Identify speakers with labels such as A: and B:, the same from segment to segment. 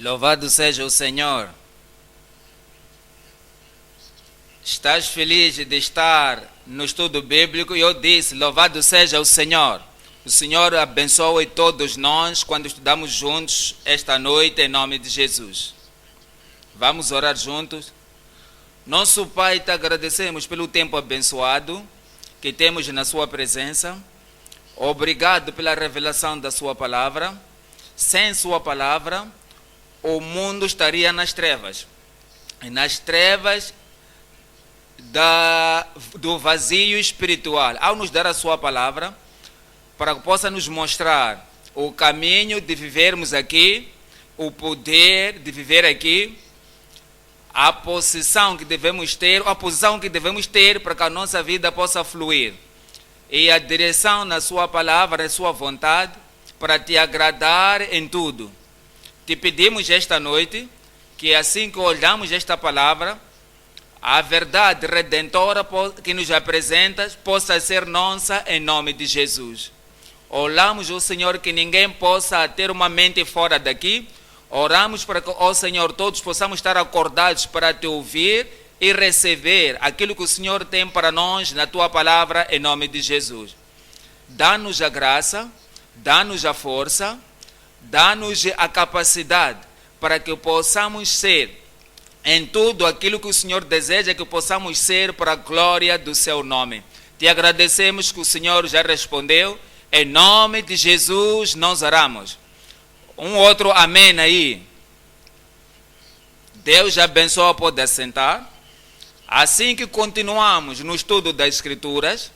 A: Louvado seja o Senhor. Estás feliz de estar no estudo bíblico? E eu disse, louvado seja o Senhor. O Senhor abençoe todos nós quando estudamos juntos esta noite em nome de Jesus. Vamos orar juntos. Nosso Pai, te agradecemos pelo tempo abençoado que temos na sua presença. Obrigado pela revelação da sua palavra. Sem sua palavra, o mundo estaria nas trevas. E nas trevas do vazio espiritual. Ao nos dar a sua palavra, para que possa nos mostrar o caminho de vivermos aqui, o poder de viver aqui, a posição que devemos ter, a posição que devemos ter para que a nossa vida possa fluir. E a direção na sua palavra, na sua vontade, para te agradar em tudo. Te pedimos esta noite que assim que olhamos esta palavra, a verdade redentora que nos apresentas possa ser nossa em nome de Jesus. Oramos ao Senhor que ninguém possa ter uma mente fora daqui. Oramos para que, ó Senhor, todos possamos estar acordados para te ouvir e receber aquilo que o Senhor tem para nós na tua palavra em nome de Jesus. Dá-nos a graça, dá-nos a força, dá-nos a capacidade para que possamos ser em tudo aquilo que o Senhor deseja que possamos ser para a glória do seu nome. Te agradecemos que o Senhor já respondeu. Em nome de Jesus nós oramos. Um outro amém aí. Deus abençoe, pode assentar. Assim que continuamos no estudo das Escrituras,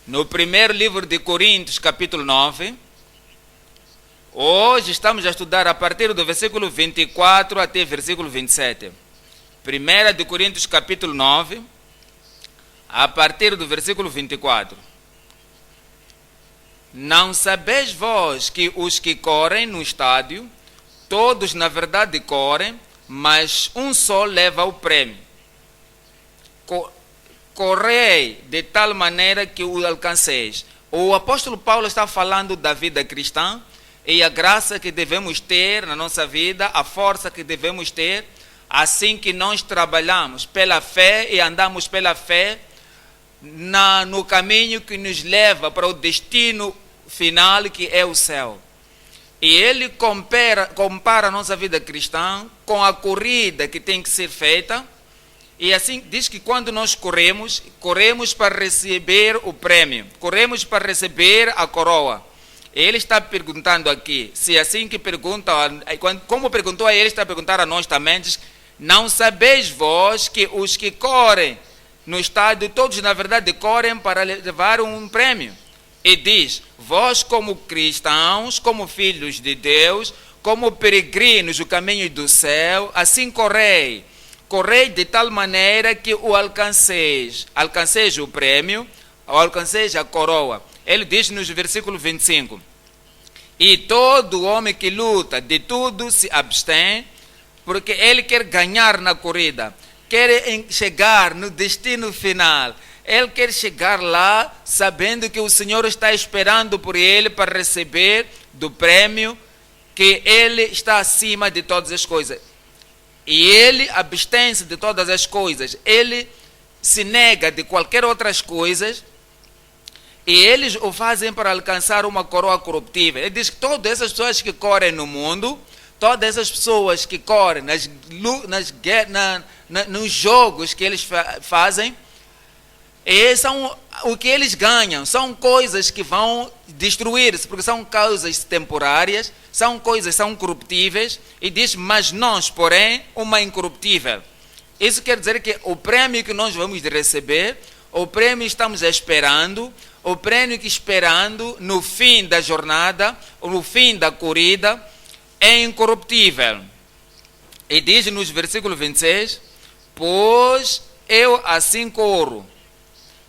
A: no primeiro livro de Coríntios, capítulo 9, hoje estamos a estudar a partir do versículo 24 até versículo 27. 1 de Coríntios, capítulo 9, a partir do versículo 24. Não sabeis vós que os que correm no estádio, todos na verdade correm, mas um só leva o prêmio. Correi de tal maneira que o alcanceis. O apóstolo Paulo está falando da vida cristã e a graça que devemos ter na nossa vida, a força que devemos ter, assim que nós trabalhamos pela fé e andamos pela fé no caminho que nos leva para o destino final, que é o céu. E ele compara a nossa vida cristã com a corrida que tem que ser feita. E assim diz que quando nós corremos para receber o prêmio, corremos para receber a coroa. Ele está perguntando aqui, se assim que pergunta, como perguntou a ele, está a perguntar a nós também, diz, não sabeis vós que os que correm no estádio, todos na verdade correm para levar um prêmio. E diz, vós como cristãos, como filhos de Deus, como peregrinos do caminho do céu, assim correi. Correi de tal maneira que o alcanceis o prêmio, alcanceis a coroa. Ele diz nos versículo 25, e todo homem que luta de tudo se abstém, porque ele quer ganhar na corrida, quer chegar no destino final. Ele quer chegar lá sabendo que o Senhor está esperando por ele para receber do prêmio, que ele está acima de todas as coisas. E ele abstém-se de todas as coisas, ele se nega de qualquer outras coisas, e eles o fazem para alcançar uma coroa corruptível. Ele diz que todas essas pessoas que correm no mundo, todas essas pessoas que correm nos jogos que eles fazem, e o que eles ganham são coisas que vão destruir-se, porque são causas temporárias, são corruptíveis, e diz, mas nós, porém, uma incorruptível. Isso quer dizer que o prêmio que nós vamos receber, o prêmio que estamos esperando, o prêmio que esperando no fim da jornada, no fim da corrida, é incorruptível. E diz nos versículo 26, pois eu assim corro.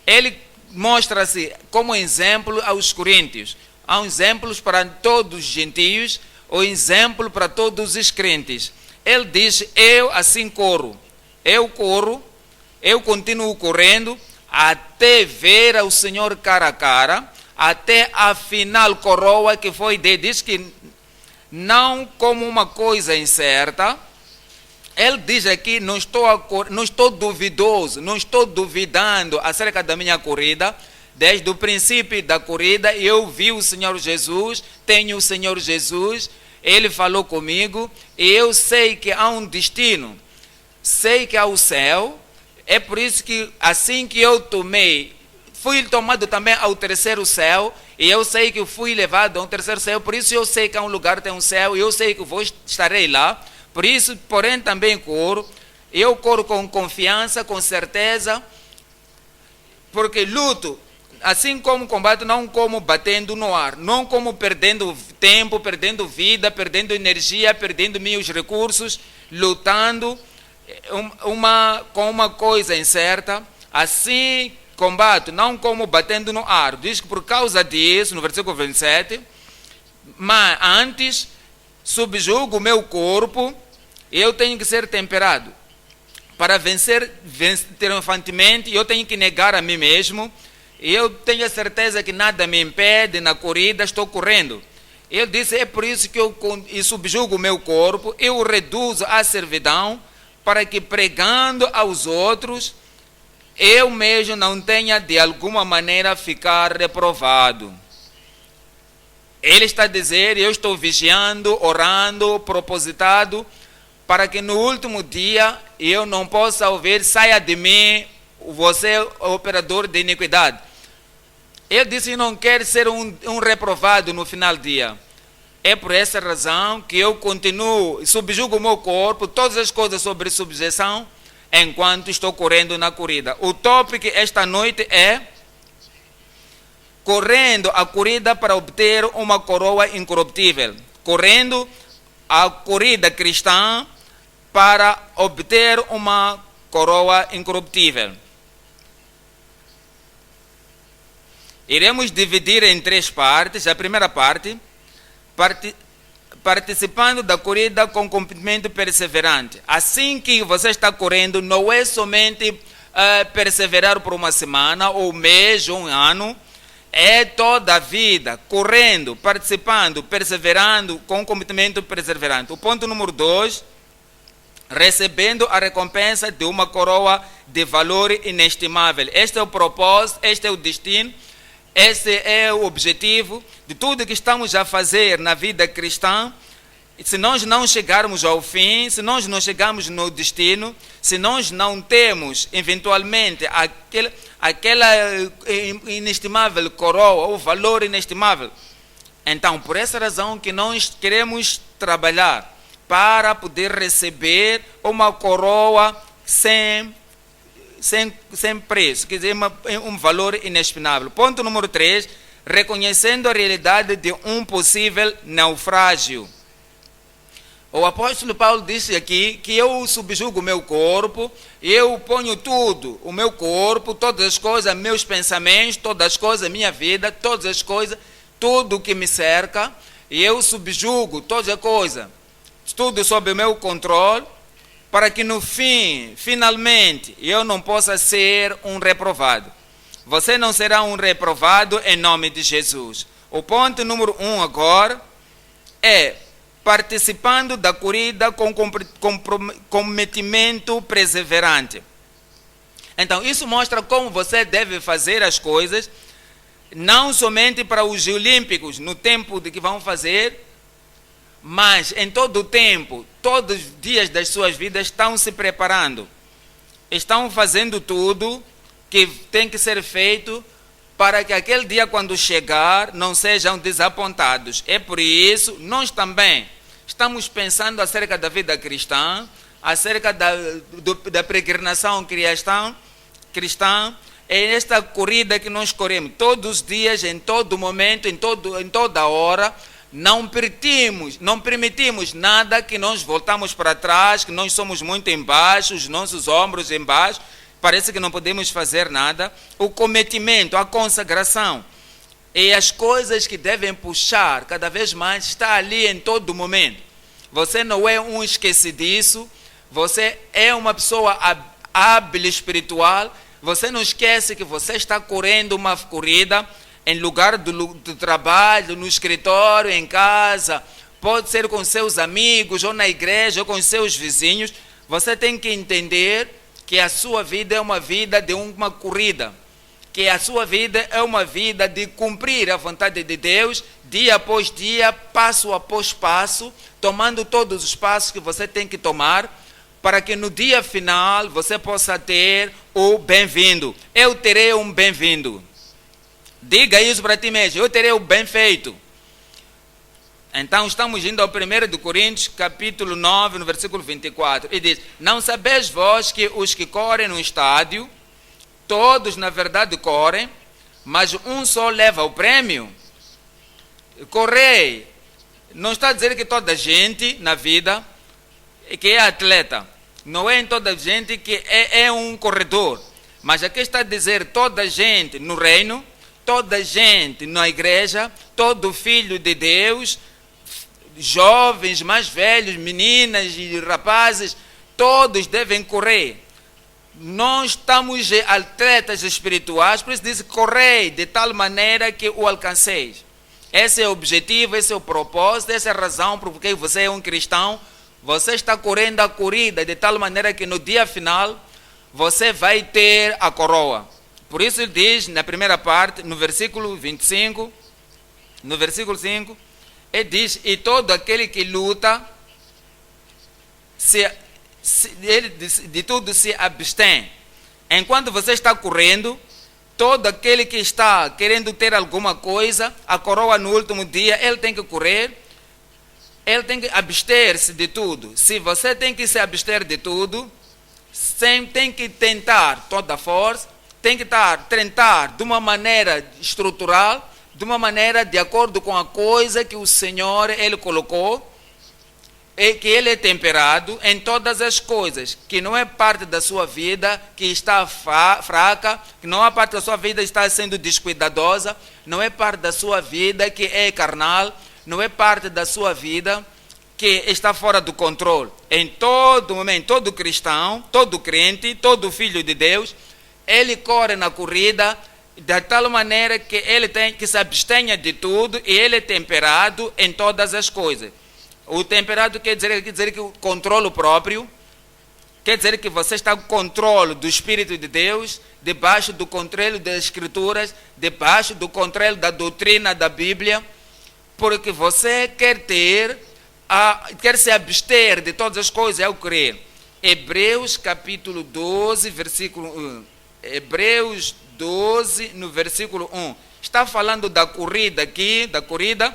A: Ele mostra-se como exemplo aos coríntios. Há exemplos para todos os gentios, o exemplo para todos os crentes. Ele diz, eu assim corro, eu continuo correndo, até ver ao Senhor cara a cara, até a final coroa que foi dele. Diz que não como uma coisa incerta. Ele diz aqui, não estou duvidoso, não estou duvidando acerca da minha corrida. Desde o princípio da corrida, eu vi o Senhor Jesus, tenho o Senhor Jesus, Ele falou comigo, e eu sei que há um destino, sei que há o céu. É por isso que assim que eu fui tomado também ao terceiro céu, e eu sei que fui levado ao terceiro céu, por isso eu sei que há um lugar, tem um céu, e eu sei que estarei lá. Por isso, porém, também corro. Eu corro com confiança, com certeza, porque luto, assim como combato, não como batendo no ar, não como perdendo tempo, perdendo vida, perdendo energia, perdendo meus recursos, lutando com uma coisa incerta. Assim combato, não como batendo no ar. Diz que por causa disso, no versículo 27, mas antes subjugo o meu corpo, eu tenho que ser temperado. Para vencer triunfantemente, eu tenho que negar a mim mesmo. Eu tenho a certeza que nada me impede na corrida, estou correndo. Ele disse, é por isso que eu subjugo o meu corpo, eu o reduzo à servidão, para que pregando aos outros, eu mesmo não tenha de alguma maneira ficar reprovado. Ele está a dizer, eu estou vigiando, orando, propositado, para que no último dia eu não possa ouvir, saia de mim, você operador de iniquidade. Ele disse, não quer ser um reprovado no final do dia. É por essa razão que eu continuo, subjugo o meu corpo, todas as coisas sobre subjeção, enquanto estou correndo na corrida. O tópico esta noite é correndo a corrida para obter uma coroa incorruptível. Correndo a corrida cristã para obter uma coroa incorruptível. Iremos dividir em 3 partes. A primeira parte, participando da corrida com comprometimento perseverante. Assim que você está correndo, não é somente perseverar por uma semana, ou um mês, ou um ano. É toda a vida, correndo, participando, perseverando, com comprometimento perseverante. O ponto número 2, recebendo a recompensa de uma coroa de valor inestimável. Este é o propósito, este é o destino, este é o objetivo de tudo que estamos a fazer na vida cristã. Se nós não chegarmos ao fim, se nós não chegarmos no destino, se nós não temos eventualmente aquela inestimável coroa, ou valor inestimável, então por essa razão que nós queremos trabalhar para poder receber uma coroa sem preço, quer dizer, um valor inestimável. Ponto número 3, reconhecendo a realidade de um possível naufrágio. O apóstolo Paulo disse aqui que eu subjugo o meu corpo, eu ponho tudo, o meu corpo, todas as coisas, meus pensamentos, todas as coisas, minha vida, todas as coisas, tudo que me cerca, e eu subjugo todas as coisas, tudo sob o meu controle, para que no fim, finalmente, eu não possa ser um reprovado. Você não será um reprovado em nome de Jesus. O ponto número 1 agora é participando da corrida com comprometimento perseverante. Então, isso mostra como você deve fazer as coisas, não somente para os Olímpicos, no tempo de que vão fazer, mas em todo o tempo, todos os dias das suas vidas estão se preparando, estão fazendo tudo que tem que ser feito para que aquele dia, quando chegar, não sejam desapontados. É por isso, nós também estamos pensando acerca da vida cristã, acerca da peregrinação cristã, é esta corrida que nós corremos todos os dias, em todo momento, em toda hora. Não permitimos nada que nós voltamos para trás, que nós somos muito embaixo, os nossos ombros embaixo, parece que não podemos fazer nada. O cometimento, a consagração e as coisas que devem puxar cada vez mais está ali em todo momento. Você não é um esquecidiço, você é uma pessoa hábil espiritual, você não esquece que você está correndo uma corrida em lugar do trabalho, no escritório, em casa, pode ser com seus amigos, ou na igreja, ou com seus vizinhos. Você tem que entender que a sua vida é uma vida de uma corrida, que a sua vida é uma vida de cumprir a vontade de Deus, dia após dia, passo após passo, tomando todos os passos que você tem que tomar, para que no dia final você possa ter o bem-vindo. Eu terei um bem-vindo. Diga isso para ti mesmo, eu terei o bem feito. Então estamos indo ao 1 de Coríntios, capítulo 9, no versículo 24. E diz: não sabeis vós que os que correm no estádio, todos na verdade correm, mas um só leva o prêmio? Correi. Não está a dizer que toda gente na vida que é atleta. Não é em toda gente que é um corredor. Mas aqui está a dizer toda gente no reino, toda gente na igreja, todo filho de Deus, jovens, mais velhos, meninas e rapazes, todos devem correr. Nós estamos atletas espirituais, por isso diz: correi de tal maneira que o alcanceis. Esse é o objetivo, esse é o propósito, essa é a razão por que você é um cristão. Você está correndo a corrida de tal maneira que no dia final você vai ter a coroa. Por isso ele diz na primeira parte, no versículo 25, no versículo 5, ele diz: e todo aquele que luta, ele de tudo se abstém. Enquanto você está correndo, todo aquele que está querendo ter alguma coisa, a coroa no último dia, ele tem que correr, ele tem que abster-se de tudo. Se você tem que se abster de tudo, tem que tentar toda a força, tem que tentar de uma maneira estrutural, de uma maneira de acordo com a coisa que o Senhor ele colocou, e que ele é temperado em todas as coisas, que não é parte da sua vida que está fraca, que não é parte da sua vida que está sendo descuidadosa, não é parte da sua vida que é carnal, não é parte da sua vida que está fora do controle. Em todo momento, todo cristão, todo crente, todo filho de Deus, ele corre na corrida de tal maneira que ele tem que se abstenha de tudo e ele é temperado em todas as coisas. O temperado quer dizer que o controle próprio, quer dizer que você está com controle do Espírito de Deus, debaixo do controle das Escrituras, debaixo do controle da doutrina da Bíblia, porque você quer se abster de todas as coisas ao crer. Hebreus capítulo 12, versículo 1. Hebreus 12, no versículo 1. Está falando da corrida aqui, da corrida.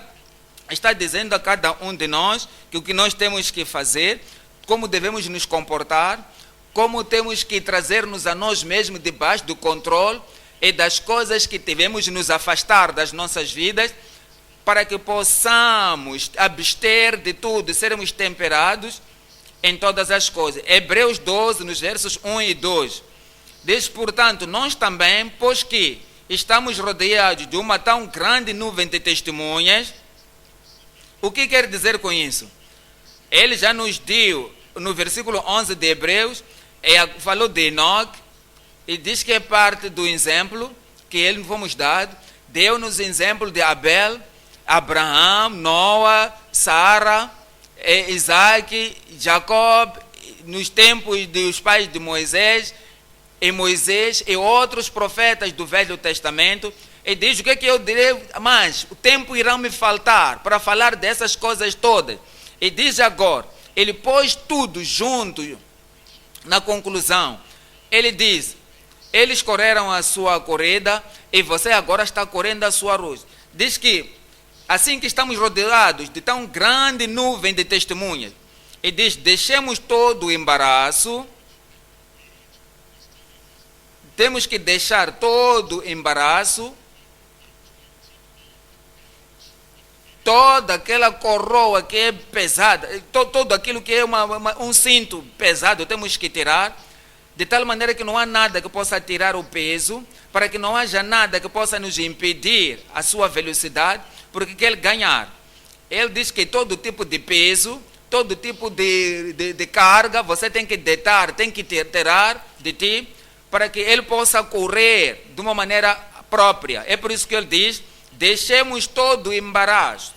A: Está dizendo a cada um de nós que o que nós temos que fazer, como devemos nos comportar, como temos que trazer-nos a nós mesmos debaixo do controle e das coisas que devemos nos afastar das nossas vidas, para que possamos abster de tudo, sermos temperados em todas as coisas. Hebreus 12, nos versos 1 e 2. Diz, portanto, nós também, pois que estamos rodeados de uma tão grande nuvem de testemunhas. O que quer dizer com isso? Ele já nos deu, no versículo 11 de Hebreus, falou de Enoque, e diz que é parte do exemplo que ele fomos dado. Deu-nos exemplo de Abel, Abraão, Noé, Sara, Isaac, Jacob, nos tempos dos pais de Moisés e outros profetas do Velho Testamento. E diz: o que é que eu direi? Mas o tempo irá me faltar para falar dessas coisas todas. E diz agora, ele pôs tudo junto na conclusão. Ele diz: eles correram a sua corrida e você agora está correndo a sua luz. Diz que assim que estamos rodeados de tão grande nuvem de testemunhas, e diz: deixemos todo o embaraço. Temos que deixar todo o embaraço, toda aquela coroa que é pesada, todo aquilo que é um cinto pesado, temos que tirar, de tal maneira que não há nada que possa tirar o peso, para que não haja nada que possa nos impedir a sua velocidade, porque quer ganhar. Ele diz que todo tipo de peso, todo tipo de carga, você tem que deitar, tem que tirar de ti, para que ele possa correr de uma maneira própria. É por isso que ele diz: deixemos todo o embaraço.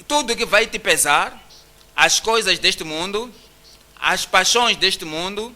A: tudo que vai te pesar, as coisas deste mundo, as paixões deste mundo,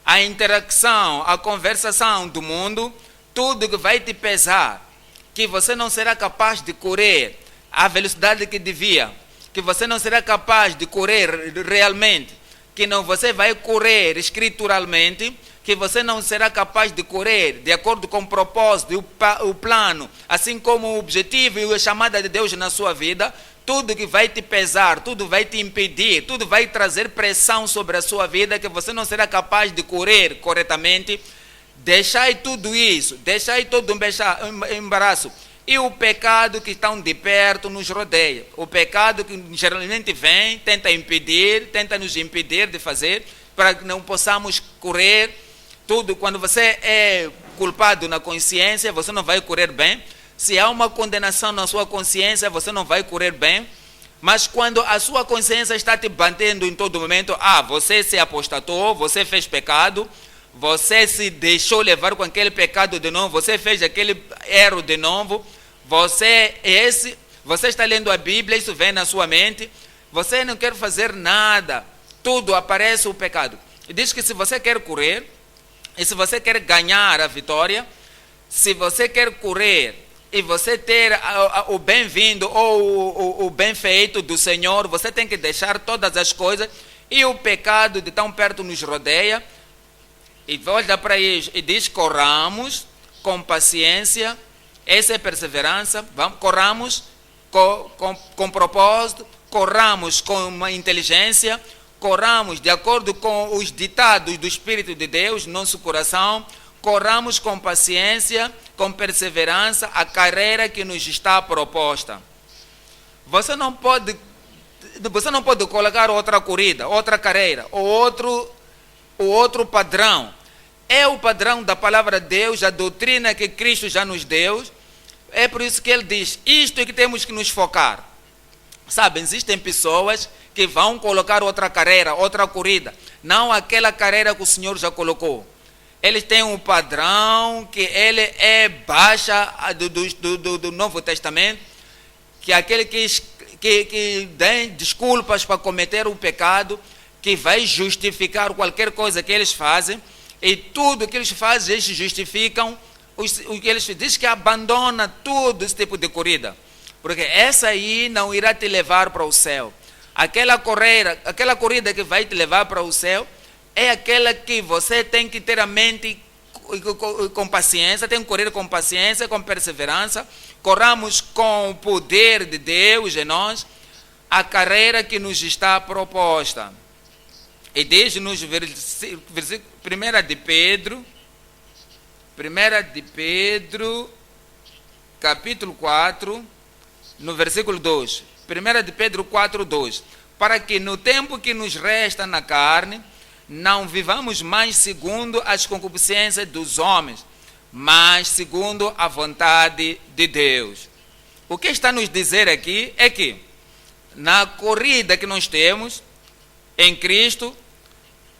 A: a interação, a conversação do mundo, tudo que vai te pesar, que você não será capaz de correr à velocidade que devia, que você não será capaz de correr realmente, que não você vai correr escrituralmente, que você não será capaz de correr de acordo com o propósito e o plano, assim como o objetivo e a chamada de Deus na sua vida, tudo que vai te pesar, tudo vai te impedir, tudo vai trazer pressão sobre a sua vida, que você não será capaz de correr corretamente. Deixai tudo isso, deixai todo o embaraço. E o pecado que estão de perto nos rodeia. O pecado que geralmente vem, tenta nos impedir de fazer, para que não possamos correr. Tudo, quando você é culpado na consciência, você não vai correr bem. Se há uma condenação na sua consciência, você não vai correr bem. Mas quando a sua consciência está te batendo em todo momento, você se apostatou, você fez pecado, você se deixou levar com aquele pecado de novo, você fez aquele erro de novo, você está lendo a Bíblia, isso vem na sua mente, você não quer fazer nada, tudo aparece o pecado. E diz que se você quer correr, e se você quer ganhar a vitória, se você quer correr e você ter o bem-vindo ou o bem-feito do Senhor, você tem que deixar todas as coisas, e o pecado de tão perto nos rodeia, e olha para isso e diz: corramos com paciência, essa é perseverança, corramos com propósito, corramos com uma inteligência, corramos de acordo com os ditados do Espírito de Deus no nosso coração, corramos com paciência, com perseverança, a carreira que nos está proposta. Você não pode colocar outra corrida, outra carreira, ou outro padrão. É o padrão da palavra de Deus, a doutrina que Cristo já nos deu. É por isso que ele diz: isto é que temos que nos focar. Sabem, existem pessoas que vão colocar outra carreira, outra corrida, não aquela carreira que o Senhor já colocou. Eles têm um padrão que ele é baixa do Novo Testamento, que é aquele que dá desculpas para cometer o pecado, que vai justificar qualquer coisa que eles fazem, e tudo que eles fazem, eles justificam o que eles dizem, que abandona todo esse tipo de corrida, porque essa aí não irá te levar para o céu. Aquela corrida que vai te levar para o céu é aquela que você tem que ter a mente com paciência, tem que correr com paciência, com perseverança. Corramos com o poder de Deus em nós a carreira que nos está proposta. E diz-nos, 1 de Pedro, capítulo 4, no versículo 2. 1 de Pedro 4, 2. Para que no tempo que nos resta na carne, não vivamos mais segundo as concupiscências dos homens, mas segundo a vontade de Deus. O que está nos dizer aqui é que na corrida que nós temos em Cristo,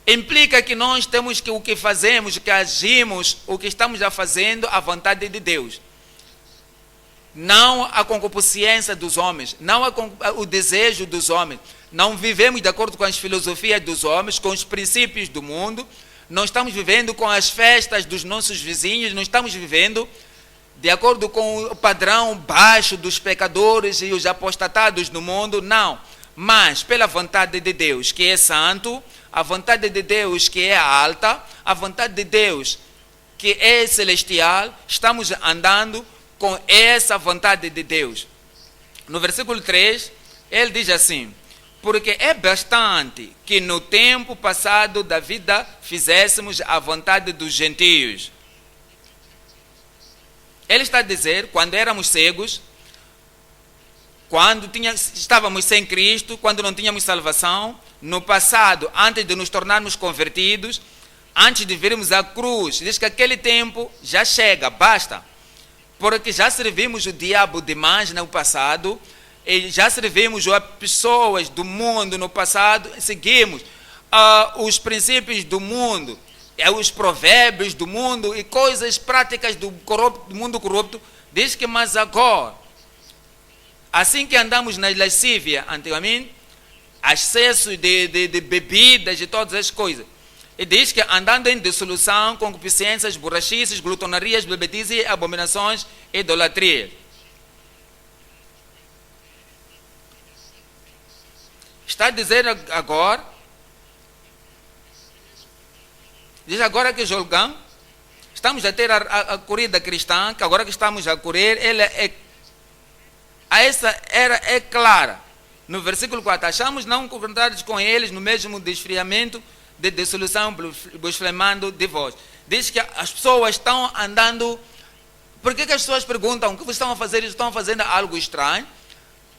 A: implica que nós temos que o que fazemos, o que agimos, o que estamos já fazendo, a vontade de Deus. Não a concupiscência dos homens, não o desejo dos homens. Não vivemos de acordo com as filosofias dos homens, com os princípios do mundo. Não estamos vivendo com as festas dos nossos vizinhos, não estamos vivendo de acordo com o padrão baixo dos pecadores e os apostatados no mundo, não. Mas pela vontade de Deus, que é santo, a vontade de Deus que é alta, a vontade de Deus que é celestial, estamos andando com essa vontade de Deus. No versículo 3, ele diz assim: porque é bastante que no tempo passado da vida fizéssemos a vontade dos gentios. Ele está a dizer, quando éramos cegos, quando estávamos sem Cristo, quando não tínhamos salvação, no passado, antes de nos tornarmos convertidos, antes de virmos a cruz, diz que aquele tempo já chega, basta. Porque já servimos o diabo demais no passado, e já servimos a pessoas do mundo no passado, seguimos os princípios do mundo, os provérbios do mundo e coisas práticas do mundo corrupto. Diz que, mas agora, Assim que andamos na lascívia antigamente, excesso de bebidas e todas as coisas. E diz que andando em dissolução, concupiscências, borrachices, glutonarias, bebedices, abominações, idolatrias. Está a dizer agora, diz agora que julgam, estamos a ter a corrida cristã, que agora que estamos a correr, essa era é clara. No versículo 4, achamos não concordados com eles no mesmo desfriamento de dissolução, blasfemando de vós. Diz que as pessoas estão andando. Por que as pessoas perguntam o que vocês estão a fazer? Eles estão fazendo algo estranho.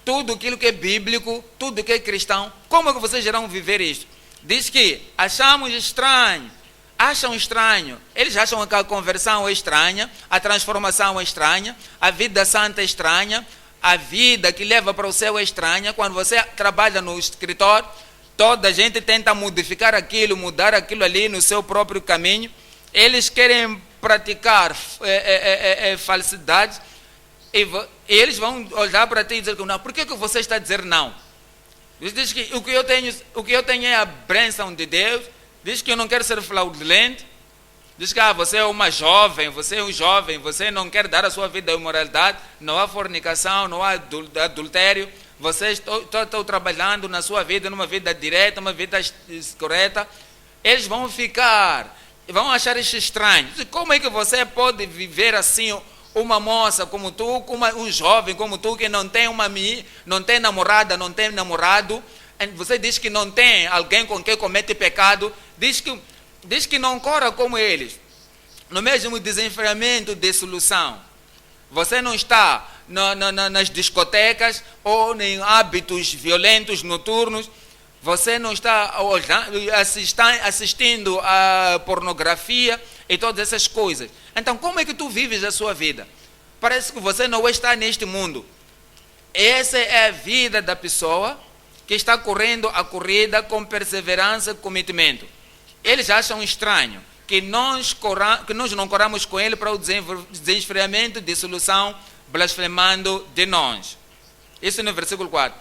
A: Tudo aquilo que é bíblico, tudo que é cristão, como é que vocês irão viver isto? Diz que achamos estranho. Acham estranho. Eles acham que a conversão é estranha, a transformação é estranha, a vida santa é estranha, a vida que leva para o céu é estranha. Quando você trabalha no escritório, toda a gente tenta modificar aquilo, mudar aquilo ali no seu próprio caminho. Eles querem praticar falsidades e eles vão olhar para ti e dizer que não. Por que você está a dizer não? Diz que o que eu tenho é a bênção de Deus. Diz que eu não quero ser fraudulento. Diz que você é uma jovem, você é um jovem, você não quer dar a sua vida à imoralidade, não há fornicação, não há adultério. Vocês estão trabalhando na sua vida, numa vida direta, uma vida correta. Eles vão vão achar isso estranho. Como é que você pode viver assim, uma moça como tu, um jovem como tu, que não tem namorada, não tem namorado? Você diz que não tem alguém com quem comete pecado, diz que não corra como eles, no mesmo desenfreamento de solução. Você não está nas discotecas ou em hábitos violentos noturnos, você não está assistindo a pornografia e todas essas coisas. Então, como é que tu vives a sua vida? Parece que você não está neste mundo. Essa é a vida da pessoa que está correndo a corrida com perseverança e comprometimento. Eles acham estranho que nós não corramos com ele para o desenfreamento, dissolução, blasfemando de nós. Isso no versículo 4.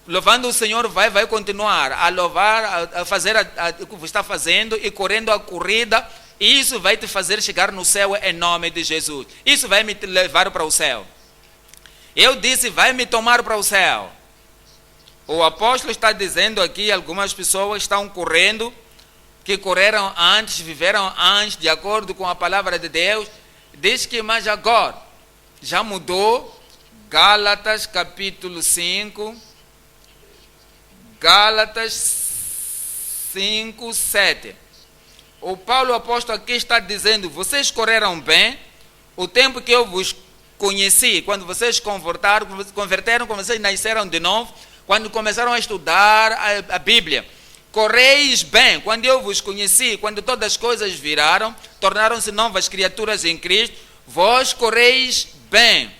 A: Louvando o Senhor, vai continuar a louvar, a fazer o que você está fazendo e correndo a corrida. E isso vai te fazer chegar no céu em nome de Jesus. Isso vai me levar para o céu. Eu disse, vai me tomar para o céu. O apóstolo está dizendo aqui, algumas pessoas estão correndo, que correram antes, viveram antes, de acordo com a palavra de Deus. Diz que, mas agora, já mudou. Gálatas capítulo 5, Gálatas 5, 7. O Paulo apóstolo aqui está dizendo, vocês correram bem, o tempo que eu vos conheci, quando vocês converteram, quando vocês nasceram de novo, quando começaram a estudar a Bíblia. Correis bem, quando eu vos conheci, quando todas as coisas viraram, tornaram-se novas criaturas em Cristo, vós correis bem.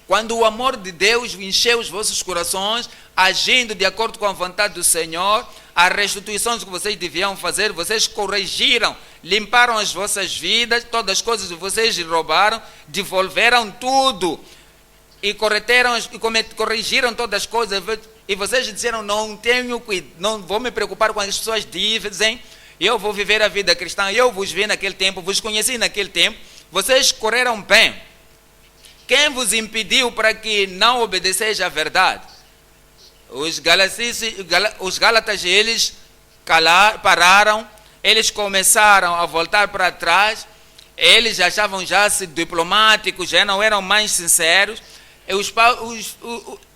A: Quando o amor de Deus encheu os vossos corações, agindo de acordo com a vontade do Senhor, as restituições que vocês deviam fazer, vocês corrigiram, limparam as vossas vidas, todas as coisas que vocês roubaram, devolveram tudo e corrigiram todas as coisas. E vocês disseram, não vou me preocupar com as pessoas dizem, eu vou viver a vida cristã, eu vos vi naquele tempo, vos conheci naquele tempo, vocês correram bem. Quem vos impediu para que não obedeceis à verdade? Os Gálatas, eles pararam, eles começaram a voltar para trás, eles achavam já-se diplomáticos, já não eram mais sinceros.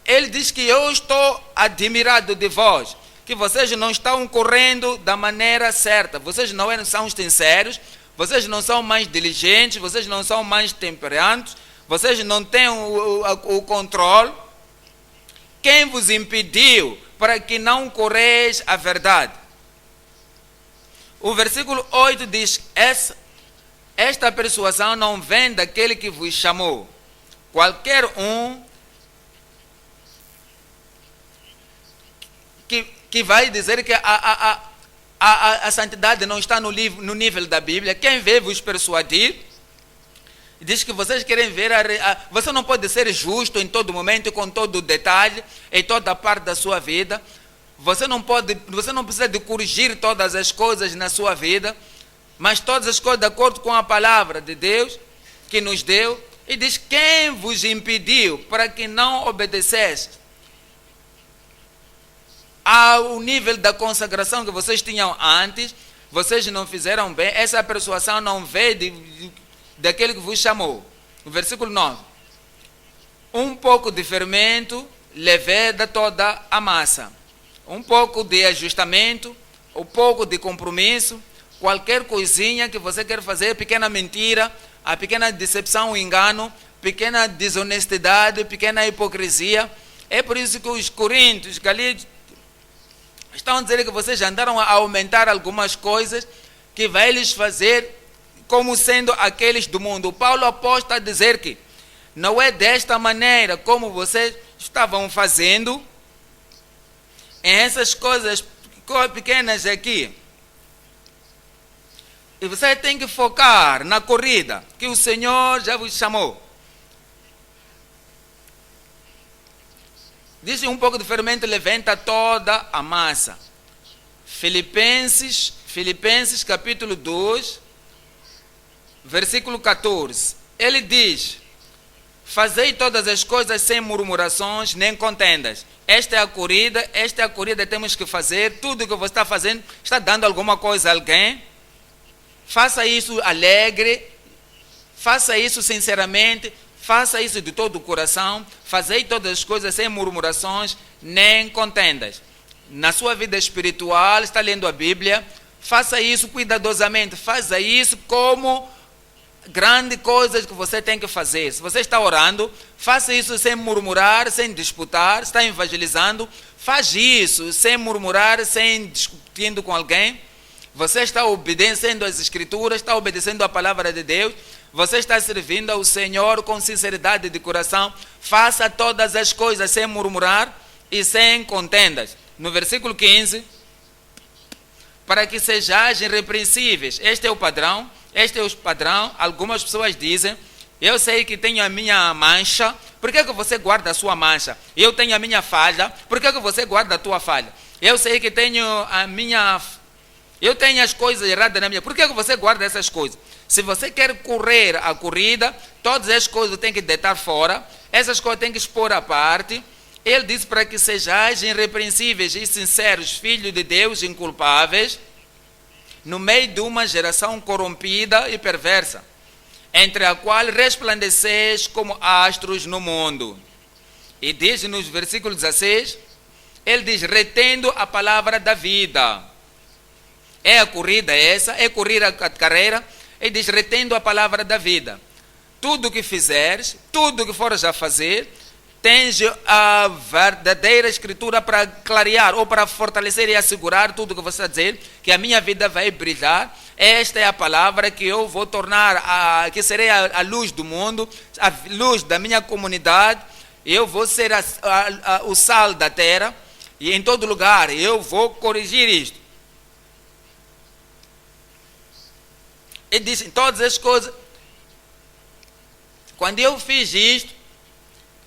A: Ele diz que eu estou admirado de vós, que vocês não estão correndo da maneira certa, vocês não são sinceros, vocês não são mais diligentes, vocês não são mais temperantes, vocês não têm o controle. Quem vos impediu para que não correis a verdade? O versículo 8 diz, esta persuasão não vem daquele que vos chamou. Qualquer um que vai dizer que a santidade não está no nível da Bíblia, quem veio vos persuadir, Diz que vocês querem ver, você não pode ser justo em todo momento, com todo o detalhe, em toda parte da sua vida. Você não precisa de corrigir todas as coisas na sua vida, mas todas as coisas de acordo com a palavra de Deus que nos deu. E diz, quem vos impediu para que não obedecesse ao nível da consagração que vocês tinham antes? Vocês não fizeram bem, essa persuasão não veio daquele que vos chamou. No versículo 9. Um pouco de fermento leveda toda a massa. Um pouco de ajustamento, um pouco de compromisso, qualquer coisinha que você quer fazer, pequena mentira, a pequena decepção, o engano, pequena desonestidade, pequena hipocrisia. É por isso que os coríntios, Galitos, estão a dizer que vocês já andaram a aumentar algumas coisas que vai lhes fazer como sendo aqueles do mundo. O Paulo aposta a dizer que não é desta maneira como vocês estavam fazendo essas coisas pequenas aqui. E você tem que focar na corrida que o Senhor já vos chamou. Diz um pouco de fermento levanta toda a massa. Filipenses capítulo 2, versículo 14. Ele diz, fazei todas as coisas sem murmurações nem contendas. Esta é a corrida, temos que fazer. Tudo que você está fazendo, está dando alguma coisa a alguém. Faça isso alegre, faça isso sinceramente, faça isso de todo o coração. Fazei todas as coisas sem murmurações nem contendas. Na sua vida espiritual, está lendo a Bíblia, faça isso cuidadosamente, faça isso como grande coisa que você tem que fazer. Se você está orando, faça isso sem murmurar, sem disputar. Está evangelizando, faz isso sem murmurar, sem discutindo com alguém. Você está obedecendo às Escrituras, está obedecendo à palavra de Deus. Você está servindo ao Senhor com sinceridade de coração. Faça todas as coisas sem murmurar e sem contendas. No versículo 15, para que sejais irrepreensíveis. Este é o padrão. Algumas pessoas dizem, eu sei que tenho a minha mancha, por que você guarda a sua mancha? Eu tenho a minha falha, por que você guarda a tua falha? Eu sei que eu tenho as coisas erradas na minha, por que você guarda essas coisas? Se você quer correr a corrida, todas as coisas tem que deitar fora, essas coisas tem que expor à parte. Ele diz para que sejais irrepreensíveis e sinceros, filhos de Deus inculpáveis, no meio de uma geração corrompida e perversa, entre a qual resplandeceis como astros no mundo. E diz nos versículos 16, ele diz, retendo a palavra da vida. É a corrida essa, é correr a carreira, ele diz, retendo a palavra da vida. Tudo que fizeres, tudo que fores a fazer, tens a verdadeira Escritura para clarear ou para fortalecer e assegurar tudo que você está a dizer, que a minha vida vai brilhar. Esta é a palavra que eu vou tornar, que serei a luz do mundo, a luz da minha comunidade. Eu vou ser o sal da terra e em todo lugar eu vou corrigir isto. Ele disse, todas as coisas, quando eu fiz isto,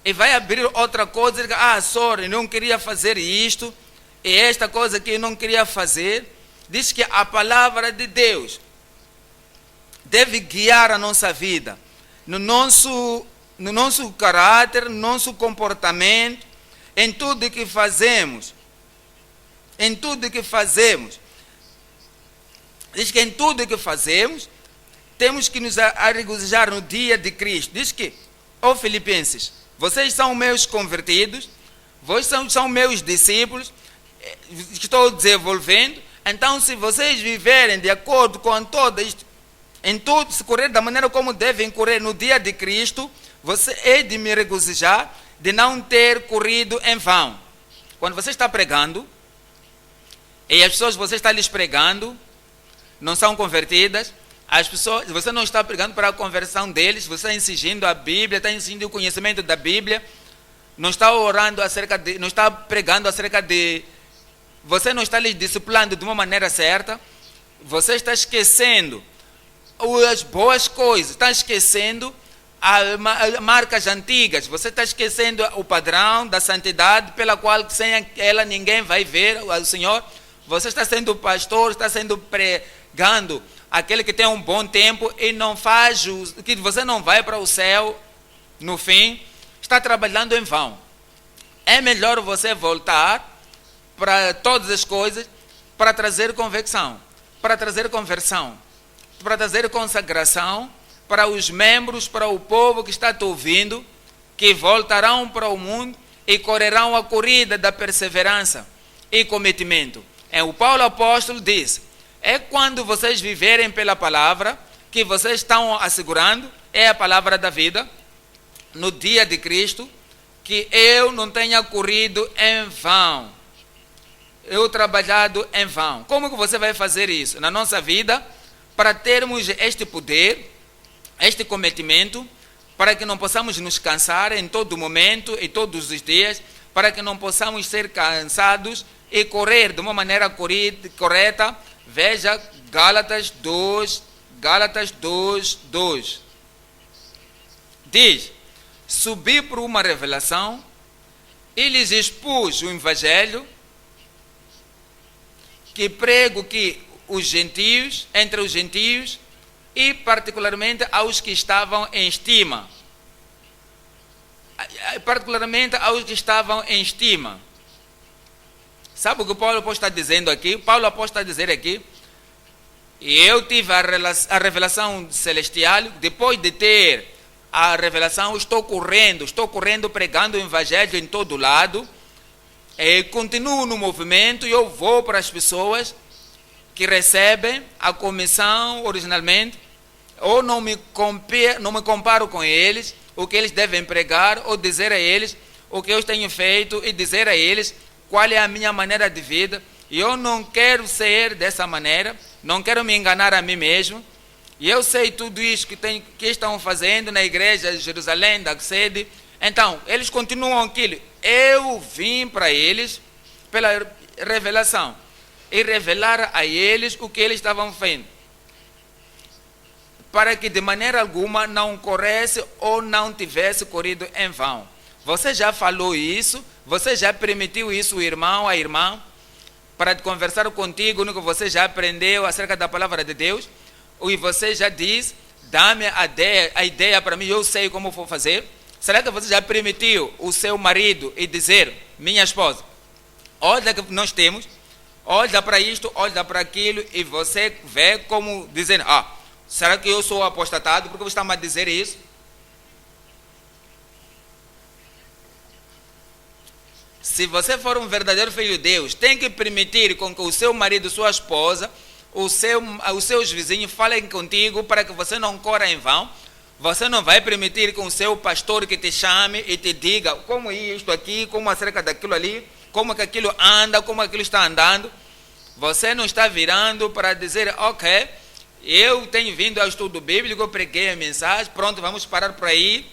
A: e vai abrir outra coisa, e diga, sorry, não queria fazer isto, e esta coisa que eu não queria fazer. Diz que a palavra de Deus deve guiar a nossa vida, no nosso caráter, no nosso comportamento, em tudo que fazemos. Em tudo que fazemos. Diz que em tudo que fazemos, temos que nos regozijar no dia de Cristo. Diz que, Filipenses, vocês são meus convertidos, vocês são meus discípulos, que estou desenvolvendo. Então, se vocês viverem de acordo com todo isto, em tudo, se correr da maneira como devem correr no dia de Cristo, você é de me regozijar, de não ter corrido em vão. Quando você está pregando, e as pessoas que você está lhes pregando não são convertidas, as pessoas, você não está pregando para a conversão deles, você está exigindo a Bíblia, está exigindo o conhecimento da Bíblia, não está orando não está pregando acerca de, você não está lhes discipulando de uma maneira certa, você está esquecendo as boas coisas, está esquecendo marcas antigas. Você está esquecendo o padrão da santidade pela qual sem ela ninguém vai ver o Senhor. Você está sendo pastor, está sendo pregando aquele que tem um bom tempo e não faz que você não vai para o céu no fim, está trabalhando em vão. É melhor você voltar para todas as coisas, para trazer convicção, para trazer conversão, para trazer consagração para os membros, para o povo que está te ouvindo, que voltarão para o mundo e correrão a corrida da perseverança e cometimento. O Paulo apóstolo diz, é quando vocês viverem pela palavra, que vocês estão assegurando, é a palavra da vida, no dia de Cristo, que eu não tenha corrido em vão, eu trabalhado em vão. Como que você vai fazer isso na nossa vida, para termos este poder, este cometimento, para que não possamos nos cansar em todo momento e todos os dias, para que não possamos ser cansados e correr de uma maneira correta. Veja Gálatas 2, 2. Diz, subi por uma revelação e lhes expus o evangelho que prego que os gentios, entre os gentios, e particularmente aos que estavam em estima. Particularmente aos que estavam em estima. Sabe o que Paulo apóstolo está dizendo aqui? Paulo apóstolo está dizendo aqui, e eu tive a revelação celestial, depois de ter a revelação, estou correndo, pregando o evangelho em todo lado, e continuo no movimento, e eu vou para as pessoas que recebem a comissão originalmente, ou não me comparo com eles, o que eles devem pregar, ou dizer a eles o que eu tenho feito, e dizer a eles qual é a minha maneira de vida. E eu não quero ser dessa maneira, não quero me enganar a mim mesmo, e eu sei tudo isso que estão fazendo na igreja de Jerusalém, da sede. Então, eles continuam aquilo. Eu vim para eles pela revelação, e revelar a eles o que eles estavam fazendo, para que de maneira alguma não corresse ou não tivesse corrido em vão. Você já falou isso? Você já permitiu isso, o irmão, a irmã, para conversar contigo no que você já aprendeu acerca da palavra de Deus? E você já diz, dá-me a ideia para mim, eu sei como vou fazer? Será que você já permitiu o seu marido e dizer, minha esposa, olha que nós temos, olha para isto, olha para aquilo, e você vê como dizendo, será que eu sou apostatado? Porque você está a dizer isso? Se você for um verdadeiro filho de Deus, tem que permitir com que o seu marido, sua esposa, os seus vizinhos falem contigo, para que você não corra em vão. Você não vai permitir com o seu pastor que te chame e te diga como isto aqui, como acerca daquilo ali, como que aquilo anda, como aquilo está andando. Você não está virando para dizer, ok, eu tenho vindo ao estudo bíblico, eu preguei a mensagem, pronto, vamos parar por aí.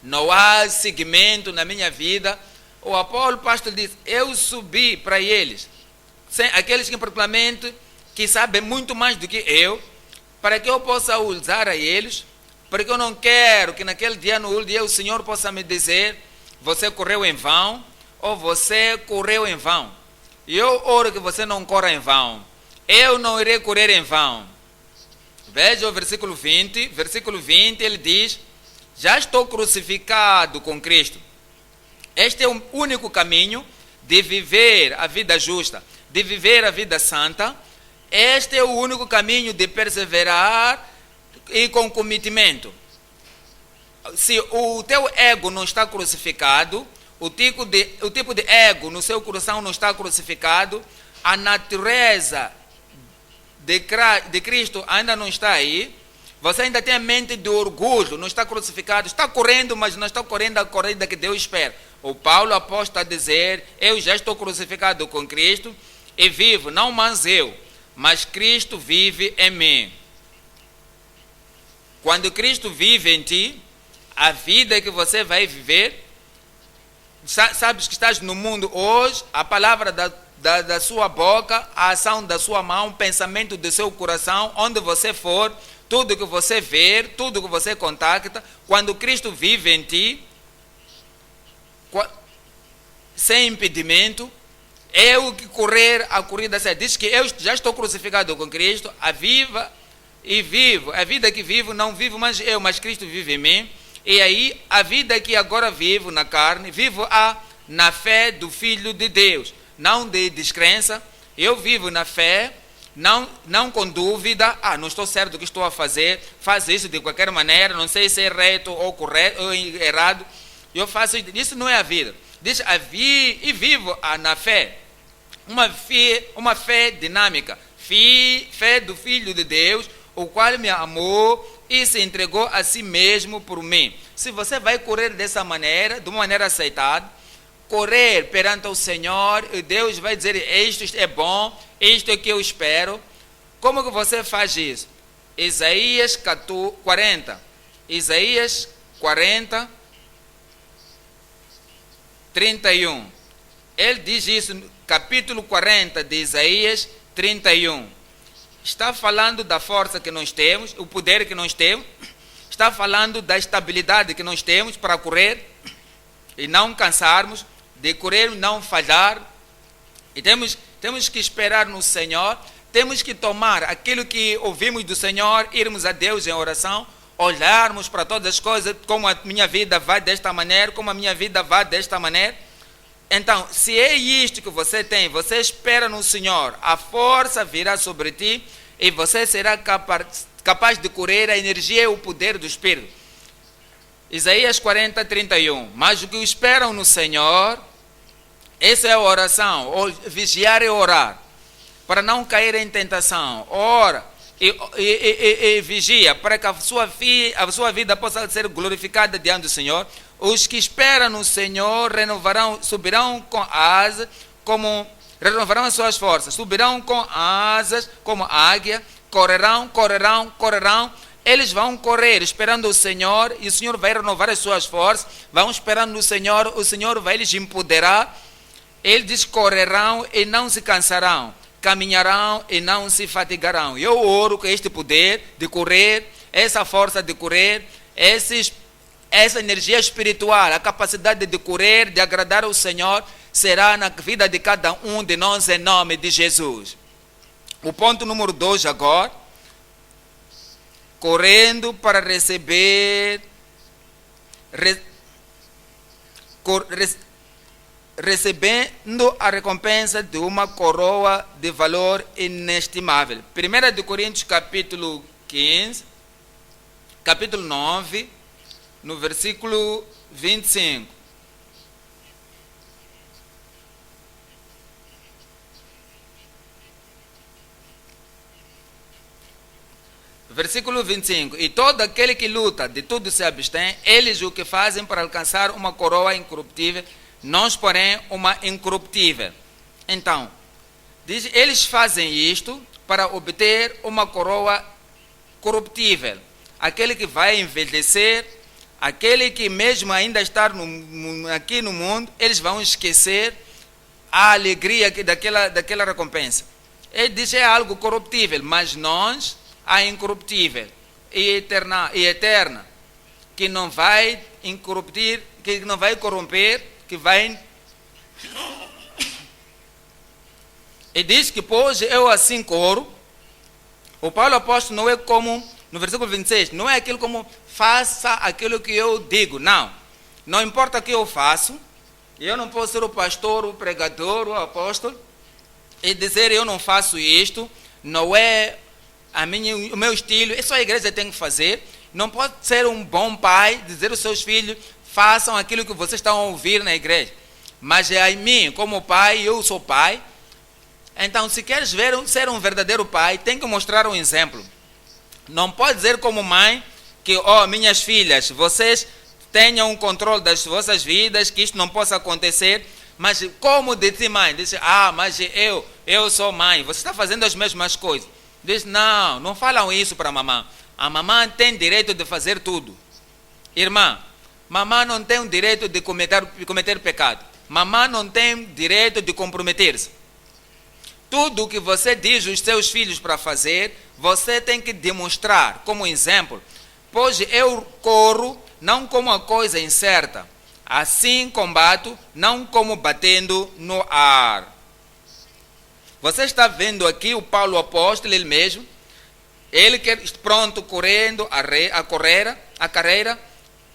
A: Não há segmento na minha vida. O apóstolo pastor diz, eu subi para eles, aqueles que particularmente, que sabem muito mais do que eu, para que eu possa usar a eles, porque eu não quero que naquele dia, no último dia, o Senhor possa me dizer, você correu em vão, ou você correu em vão. E eu oro que você não corra em vão. Eu não irei correr em vão. Veja o versículo 20. Versículo 20, ele diz, já estou crucificado com Cristo. Este é o único caminho de viver a vida justa, de viver a vida santa. Este é o único caminho de perseverar e com cometimento. Se o teu ego não está crucificado, o tipo de ego no seu coração não está crucificado, a natureza de Cristo ainda não está aí, você ainda tem a mente de orgulho, não está crucificado, está correndo, mas não está correndo a corrida que Deus espera. O Paulo apóstolo está a dizer, eu já estou crucificado com Cristo e vivo, não mais eu, mas Cristo vive em mim. Quando Cristo vive em ti, a vida que você vai viver, sabes que estás no mundo hoje, a palavra da sua boca, a ação da sua mão, o pensamento do seu coração, onde você for, tudo que você ver, tudo que você contacta, quando Cristo vive em ti, sem impedimento, eu que correr a corrida certa. Diz que eu já estou crucificado com Cristo, a viva e vivo. A vida que vivo, não vivo mais eu, mas Cristo vive em mim. E aí, a vida que agora vivo na carne, vivo na fé do Filho de Deus. Não de descrença, eu vivo na fé, não com dúvida, não estou certo do que estou a fazer, faço isso de qualquer maneira, não sei se é reto ou correto ou errado, eu faço isso, não é a vida. Diz, e vivo na fé, uma fé dinâmica, fé do Filho de Deus, o qual me amou e se entregou a si mesmo por mim. Se você vai correr dessa maneira, de uma maneira aceitada, correr perante o Senhor, e Deus vai dizer, isto é bom, isto é que eu espero. Como que você faz isso? Isaías 40, Isaías 40, 31. Ele diz isso no capítulo 40 de Isaías 31. Está falando da força que nós temos, o poder que nós temos, está falando da estabilidade que nós temos para correr e não cansarmos, de correr e não falhar. E temos que esperar no Senhor, temos que tomar aquilo que ouvimos do Senhor, irmos a Deus em oração, olharmos para todas as coisas, como a minha vida vai desta maneira, como a minha vida vai desta maneira. Então, se é isto que você tem, você espera no Senhor, a força virá sobre ti e você será capaz de correr. A energia e o poder do Espírito. Isaías 40, 31. Mas o que esperam no Senhor, essa é a oração, vigiar e orar, para não cair em tentação. Ora e vigia, para que a sua vida possa ser glorificada diante do Senhor. Os que esperam no Senhor subirão com asas, renovarão as suas forças, subirão com asas como águia, correrão. Eles vão correr esperando o Senhor, e o Senhor vai renovar as suas forças. Vão esperando o Senhor vai lhes empoderar. Eles correrão e não se cansarão, caminharão e não se fatigarão. Eu oro que este poder de correr, essa força de correr, essa energia espiritual, a capacidade de correr, de agradar ao Senhor, será na vida de cada um de nós, em nome de Jesus. O ponto número 2 agora, correndo para receber, recebendo a recompensa de uma coroa de valor inestimável. 1 Coríntios capítulo 15, capítulo 9, no versículo 25. Versículo 25. E todo aquele que luta, de tudo se abstém, eles o que fazem para alcançar uma coroa incorruptível, nós, porém, uma incorruptível. Então, diz, eles fazem isto para obter uma coroa corruptível. Aquele que vai envelhecer, aquele que mesmo ainda está aqui no mundo, eles vão esquecer a alegria daquela recompensa. Ele diz, é algo corruptível, mas nós, a incorruptível e eterna, que não vai incorruptir, que não vai corromper, que vai... E diz que, pois eu assim corro. O Paulo apóstolo não é como, no versículo 26, não é aquilo como faça aquilo que eu digo, não importa o que eu faço. Eu não posso ser o pastor, o pregador, o apóstolo e dizer eu não faço isto, não é o meu estilo, isso a igreja tem que fazer. Não pode ser um bom pai, dizer aos seus filhos, façam aquilo que vocês estão a ouvir na igreja. Mas é a mim, como pai, eu sou pai. Então, se queres ser um verdadeiro pai, tem que mostrar um exemplo. Não pode dizer como mãe, que, minhas filhas, vocês tenham um controle das vossas vidas, que isto não possa acontecer. Mas como de ti, mãe? Diz, mas eu sou mãe, você está fazendo as mesmas coisas. Diz, não falam isso para a mamãe. A mamãe tem direito de fazer tudo. Irmã, mamãe não tem o direito de cometer pecado. Mamãe não tem direito de comprometer-se. Tudo o que você diz aos seus filhos para fazer, você tem que demonstrar como exemplo. Pois eu corro não como uma coisa incerta, assim combato, não como batendo no ar. Você está vendo aqui o Paulo apóstolo, ele mesmo, ele que pronto, correndo a carreira,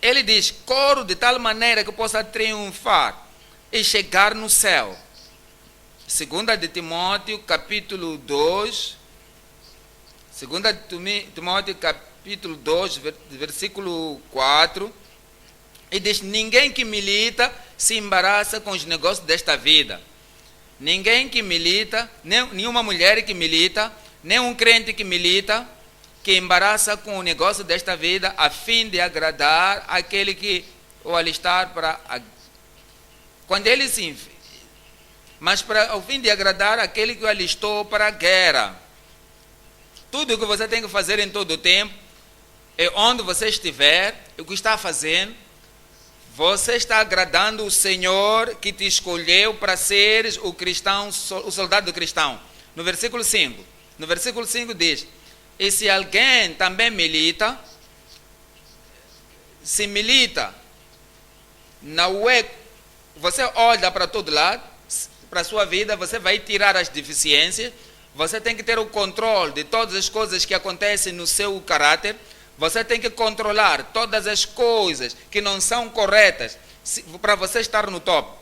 A: ele diz, corro de tal maneira que possa triunfar e chegar no céu. 2 de Timóteo, capítulo 2, 2 de Timóteo, capítulo 2, versículo 4, e diz, ninguém que milita se embaraça com os negócios desta vida. Ninguém que milita, nenhuma mulher que milita, nem um crente que milita, que embaraça com o negócio desta vida, a fim de agradar aquele que o alistar para... Quando ele se... Mas para o fim de agradar aquele que o alistou para a guerra. Tudo o que você tem que fazer em todo o tempo, é onde você estiver, o que está fazendo, você está agradando o Senhor que te escolheu para seres o cristão, o soldado cristão. No versículo 5. No versículo 5 diz, e se alguém também milita, se milita, não é, você olha para todo lado, para a sua vida, você vai tirar as deficiências, você tem que ter o controle de todas as coisas que acontecem no seu caráter, você tem que controlar todas as coisas que não são corretas para você estar no top.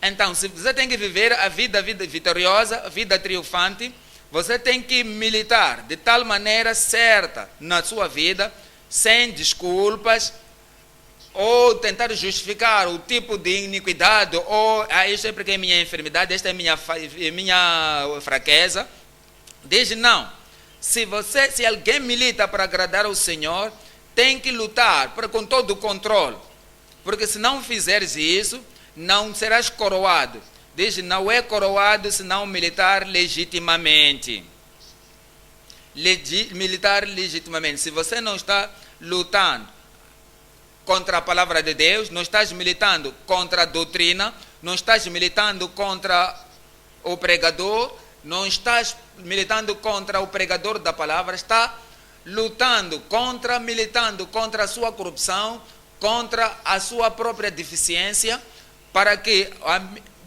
A: Então, se você tem que viver a vida vitoriosa, a vida triunfante, você tem que militar de tal maneira certa na sua vida, sem desculpas, ou tentar justificar o tipo de iniquidade, ou isso é porque é minha enfermidade, esta é minha fraqueza. Diz não. Se alguém milita para agradar ao Senhor, tem que lutar com todo o controle. Porque se não fizeres isso, não serás coroado. Diz, não é coroado se não militar legitimamente. Militar legitimamente. Se você não está lutando contra a palavra de Deus, não estás militando contra a doutrina, não estás militando contra o pregador, não estás militando contra o pregador da palavra, está militando contra a sua corrupção, contra a sua própria deficiência, para que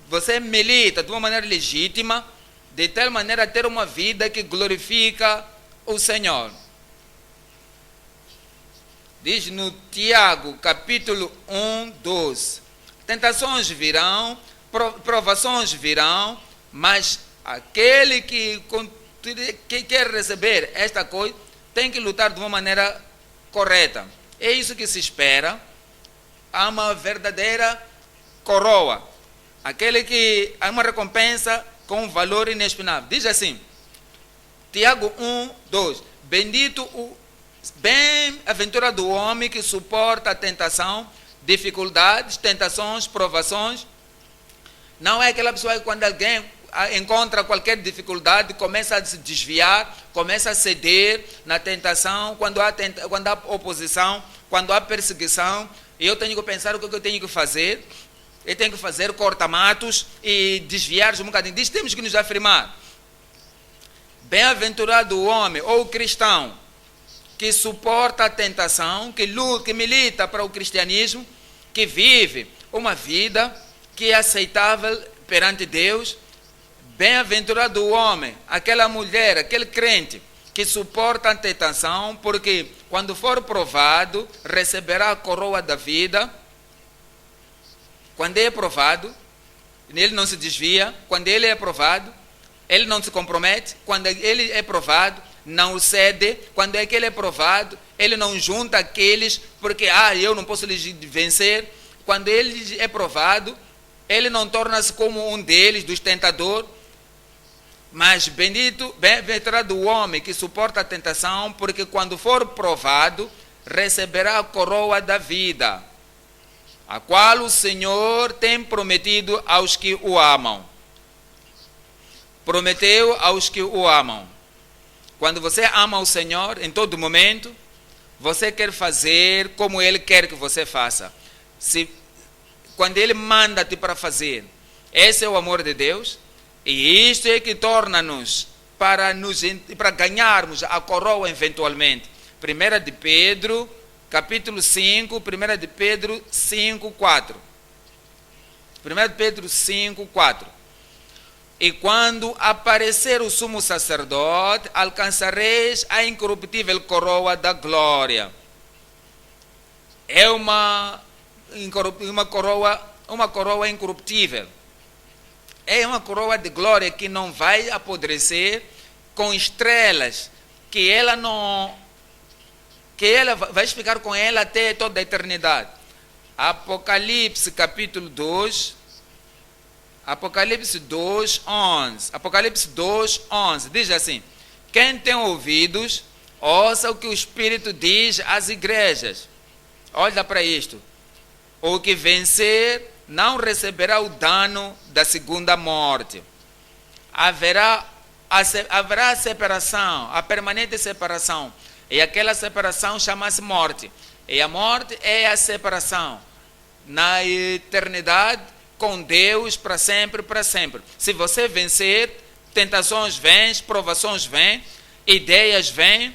A: você milita de uma maneira legítima, de tal maneira ter uma vida que glorifica o Senhor. Diz no Tiago, capítulo 1, 12. Tentações virão, provações virão, mas aquele que quer receber esta coisa tem que lutar de uma maneira correta. É isso que se espera. Há uma verdadeira coroa. Aquele que há uma recompensa com um valor inestimável. Diz assim, Tiago 1, 2. Bem-aventurado o homem que suporta a tentação, dificuldades, tentações, provações. Não é aquela pessoa que quando alguém encontra qualquer dificuldade, começa a se desviar, começa a ceder na tentação, quando há oposição, quando há perseguição, eu tenho que pensar o que eu tenho que fazer. Eu tenho que fazer corta-matos e desviar um bocadinho. Diz, temos que nos afirmar. Bem-aventurado o homem ou o cristão que suporta a tentação, que milita para o cristianismo, que vive uma vida que é aceitável perante Deus. Bem-aventurado o homem, aquela mulher, aquele crente que suporta a tentação, porque quando for provado, receberá a coroa da vida. Quando é provado, ele não se desvia. Quando ele é provado, ele não se compromete. Quando ele é provado, não cede. Quando é que ele é provado, ele não junta aqueles, porque eu não posso lhes vencer. Quando ele é provado, ele não torna-se como um deles, dos tentadores. Mas bem-aventurado o homem que suporta a tentação, porque quando for provado, receberá a coroa da vida, a qual o Senhor tem prometido aos que o amam. Prometeu aos que o amam. Quando você ama o Senhor, em todo momento, você quer fazer como Ele quer que você faça. Quando Ele manda-te para fazer, esse é o amor de Deus. E isto é que torna-nos para ganharmos a coroa eventualmente. 1 de Pedro, capítulo 5, 1 de Pedro 5, 4. 1 de Pedro 5, 4. E quando aparecer o sumo sacerdote, alcançareis a incorruptível coroa da glória. É uma coroa incorruptível. É uma coroa de glória que não vai apodrecer, com estrelas, que ela vai ficar com ela até toda a eternidade. Apocalipse capítulo 2, Apocalipse 2, 11. Apocalipse 2, 11. Diz assim: quem tem ouvidos, ouça o que o Espírito diz às igrejas. Olha para isto. O que vencer não receberá o dano da segunda morte. Haverá a separação, a permanente separação. E aquela separação chama-se morte. E a morte é a separação na eternidade com Deus para sempre, para sempre. Se você vencer, tentações vêm, provações vêm, ideias vêm,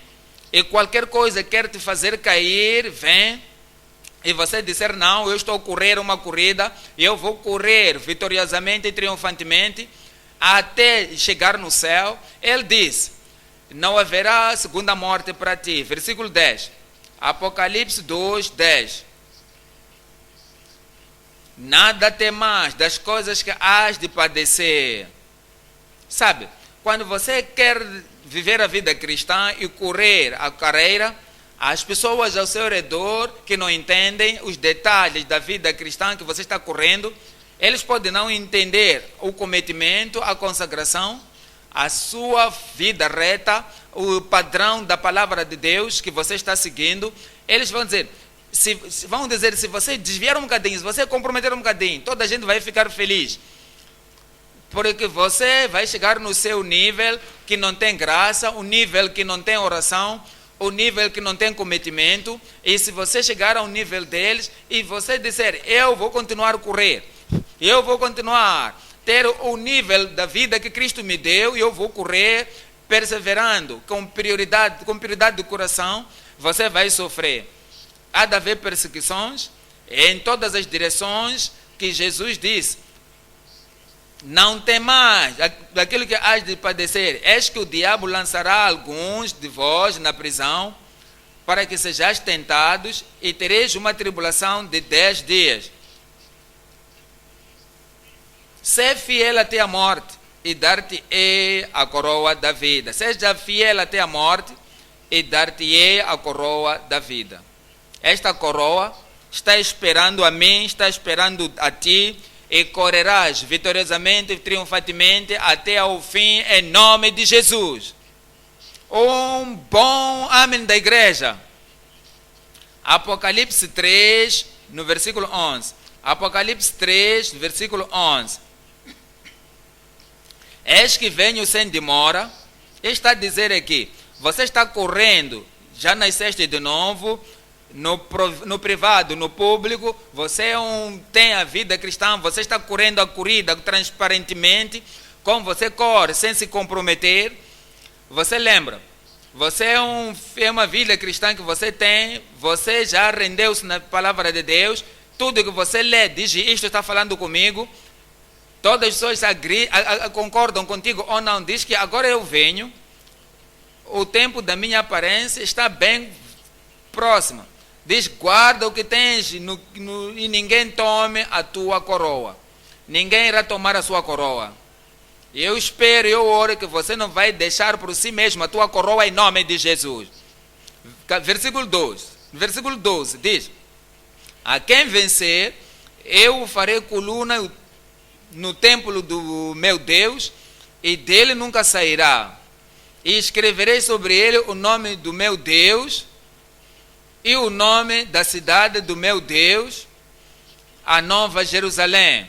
A: e qualquer coisa quer te fazer cair, vem. E você disser, não, eu estou a correr uma corrida, eu vou correr vitoriosamente e triunfantemente até chegar no céu. Ele diz, não haverá segunda morte para ti. Versículo 10. Apocalipse 2, 10. Nada temas das coisas que hás de padecer. Sabe, quando você quer viver a vida cristã e correr a carreira, as pessoas ao seu redor que não entendem os detalhes da vida cristã que você está correndo, eles podem não entender o cometimento, a consagração, a sua vida reta, o padrão da palavra de Deus que você está seguindo. Eles vão dizer, se você desviar um bocadinho, se você comprometer um bocadinho, toda a gente vai ficar feliz. Porque você vai chegar no seu nível que não tem graça, o nível que não tem oração, o nível que não tem cometimento. E se você chegar ao nível deles e você disser, eu vou continuar a correr, eu vou continuar ter o nível da vida que Cristo me deu, e eu vou correr perseverando com prioridade do coração, você vai sofrer. Há de haver perseguições em todas as direções, que Jesus disse, não tem mais daquilo que hás de padecer. Eis que o diabo lançará alguns de vós na prisão, para que sejais tentados, e tereis uma tribulação de 10 dias. Sê fiel até a morte, e dar-te-ei a coroa da vida. Seja fiel até a morte, e dar-te-ei a coroa da vida. Esta coroa está esperando a mim, está esperando a ti, e correrás vitoriosamente e triunfantemente até ao fim, em nome de Jesus. Um bom amém da igreja. Apocalipse 3, no versículo 11. Apocalipse 3, versículo 11. Eis que venho sem demora. Está a dizer aqui, você está correndo, já nasceste de novo, no privado, no público, você tem a vida cristã, você está correndo a corrida transparentemente, como você corre, sem se comprometer. Você lembra, você é uma vida cristã que você tem, você já rendeu-se na palavra de Deus, tudo que você lê, diz, isto está falando comigo, todas as pessoas concordam contigo ou não, diz que agora eu venho, o tempo da minha aparência está bem próximo. Diz, guarda o que tens e ninguém tome a tua coroa. Ninguém irá tomar a sua coroa. E eu espero, eu oro que você não vai deixar por si mesmo a tua coroa em nome de Jesus. Versículo 12. Versículo 12 diz, a quem vencer, eu farei coluna no templo do meu Deus, e dele nunca sairá. E escreverei sobre ele o nome do meu Deus, e o nome da cidade do meu Deus, a nova Jerusalém,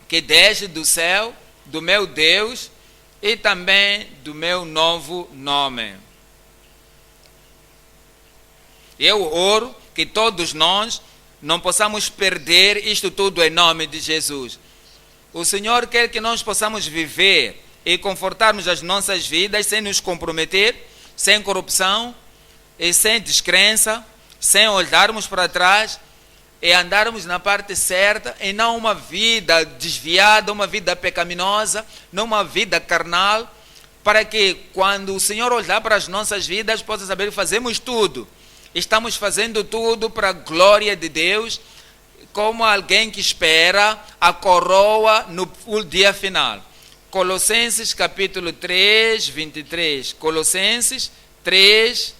A: que desce do céu, do meu Deus, e também do meu novo nome. Eu oro que todos nós não possamos perder isto tudo em nome de Jesus. O Senhor quer que nós possamos viver e confortarmos as nossas vidas sem nos comprometer, sem corrupção e sem descrença, sem olharmos para trás e andarmos na parte certa e não uma vida desviada, uma vida pecaminosa, não uma vida carnal, para que quando o Senhor olhar para as nossas vidas possa saber que fazemos tudo, estamos fazendo tudo para a glória de Deus, como alguém que espera a coroa no dia final. Colossenses capítulo 3, 23. Colossenses 3,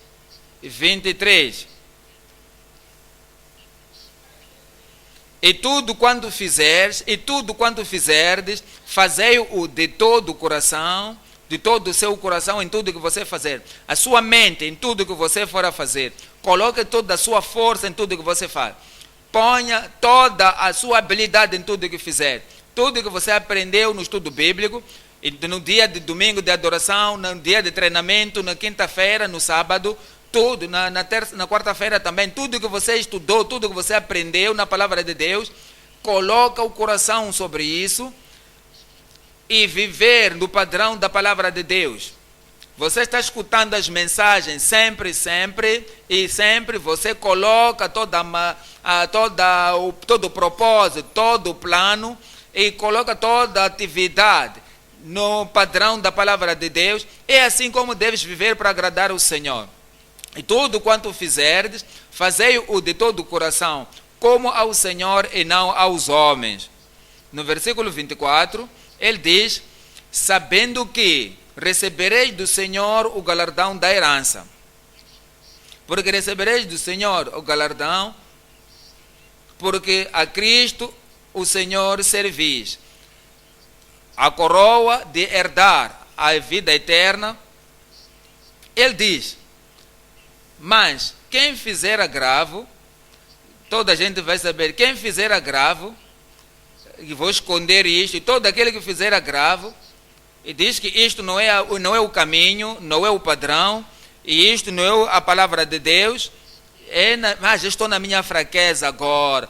A: 23. E tudo quanto fizeres, fazei-o de todo o coração, de todo o seu coração em tudo que você fazer. A sua mente em tudo que você for a fazer. Coloque toda a sua força em tudo que você faz. Ponha toda a sua habilidade em tudo que fizer. Tudo que você aprendeu no estudo bíblico, no dia de domingo de adoração, no dia de treinamento, na quinta-feira, no sábado, tudo, na quarta-feira também, tudo que você estudou, tudo que você aprendeu na palavra de Deus, coloca o coração sobre isso e viver no padrão da palavra de Deus. Você está escutando as mensagens sempre, e sempre você coloca todo o propósito, todo o plano e coloca toda a atividade no padrão da palavra de Deus. É assim como deves viver para agradar o Senhor. E tudo quanto fizerdes, fazei-o de todo o coração, como ao Senhor e não aos homens. No versículo 24, ele diz, sabendo que recebereis do Senhor o galardão da herança. Porque recebereis do Senhor o galardão, porque a Cristo o Senhor servis. A coroa de herdar a vida eterna. Ele diz, mas quem fizer agravo, toda a gente vai saber, quem fizer agravo, e vou esconder isto, e todo aquele que fizer agravo, e diz que isto não é o caminho, não é o padrão, e isto não é a palavra de Deus, mas estou na minha fraqueza agora,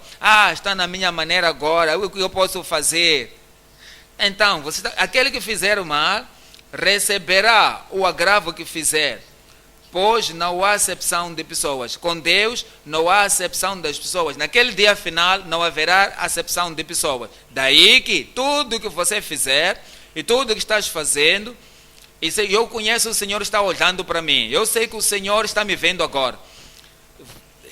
A: está na minha maneira agora, o que eu posso fazer? Então, aquele que fizer o mal, receberá o agravo que fizer, pois não há acepção de pessoas. Com Deus não há acepção das pessoas. Naquele dia final não haverá acepção de pessoas. Daí que tudo que você fizer e tudo que estás fazendo, eu conheço o Senhor está olhando para mim. Eu sei que o Senhor está me vendo agora.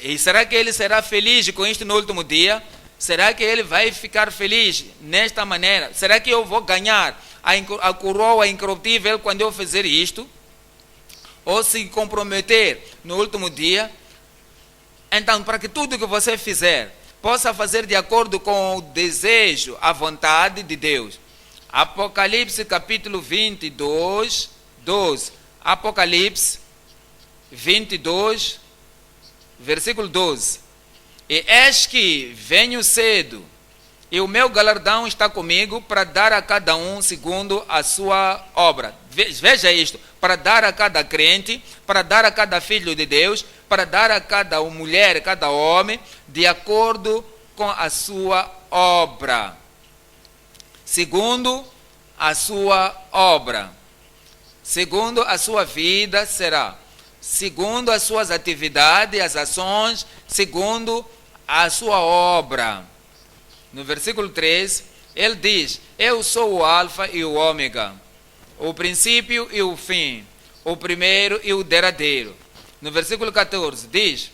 A: E será que Ele será feliz com isto no último dia? Será que Ele vai ficar feliz nesta maneira? Será que eu vou ganhar a coroa incorruptível quando eu fizer isto? Ou se comprometer no último dia? Então, para que tudo que você fizer possa fazer de acordo com o desejo, a vontade de Deus. Apocalipse capítulo 22, 12. Apocalipse 22, versículo 12. E eis que venho cedo, e o meu galardão está comigo para dar a cada um segundo a sua obra. Veja isto, para dar a cada crente, para dar a cada filho de Deus, para dar a cada mulher, cada homem, de acordo com a sua obra. Segundo a sua obra. Segundo a sua vida será. Segundo as suas atividades, as ações, segundo a sua obra. No versículo 3, ele diz, eu sou o alfa e o ômega, o princípio e o fim, o primeiro e o derradeiro. No versículo 14 diz,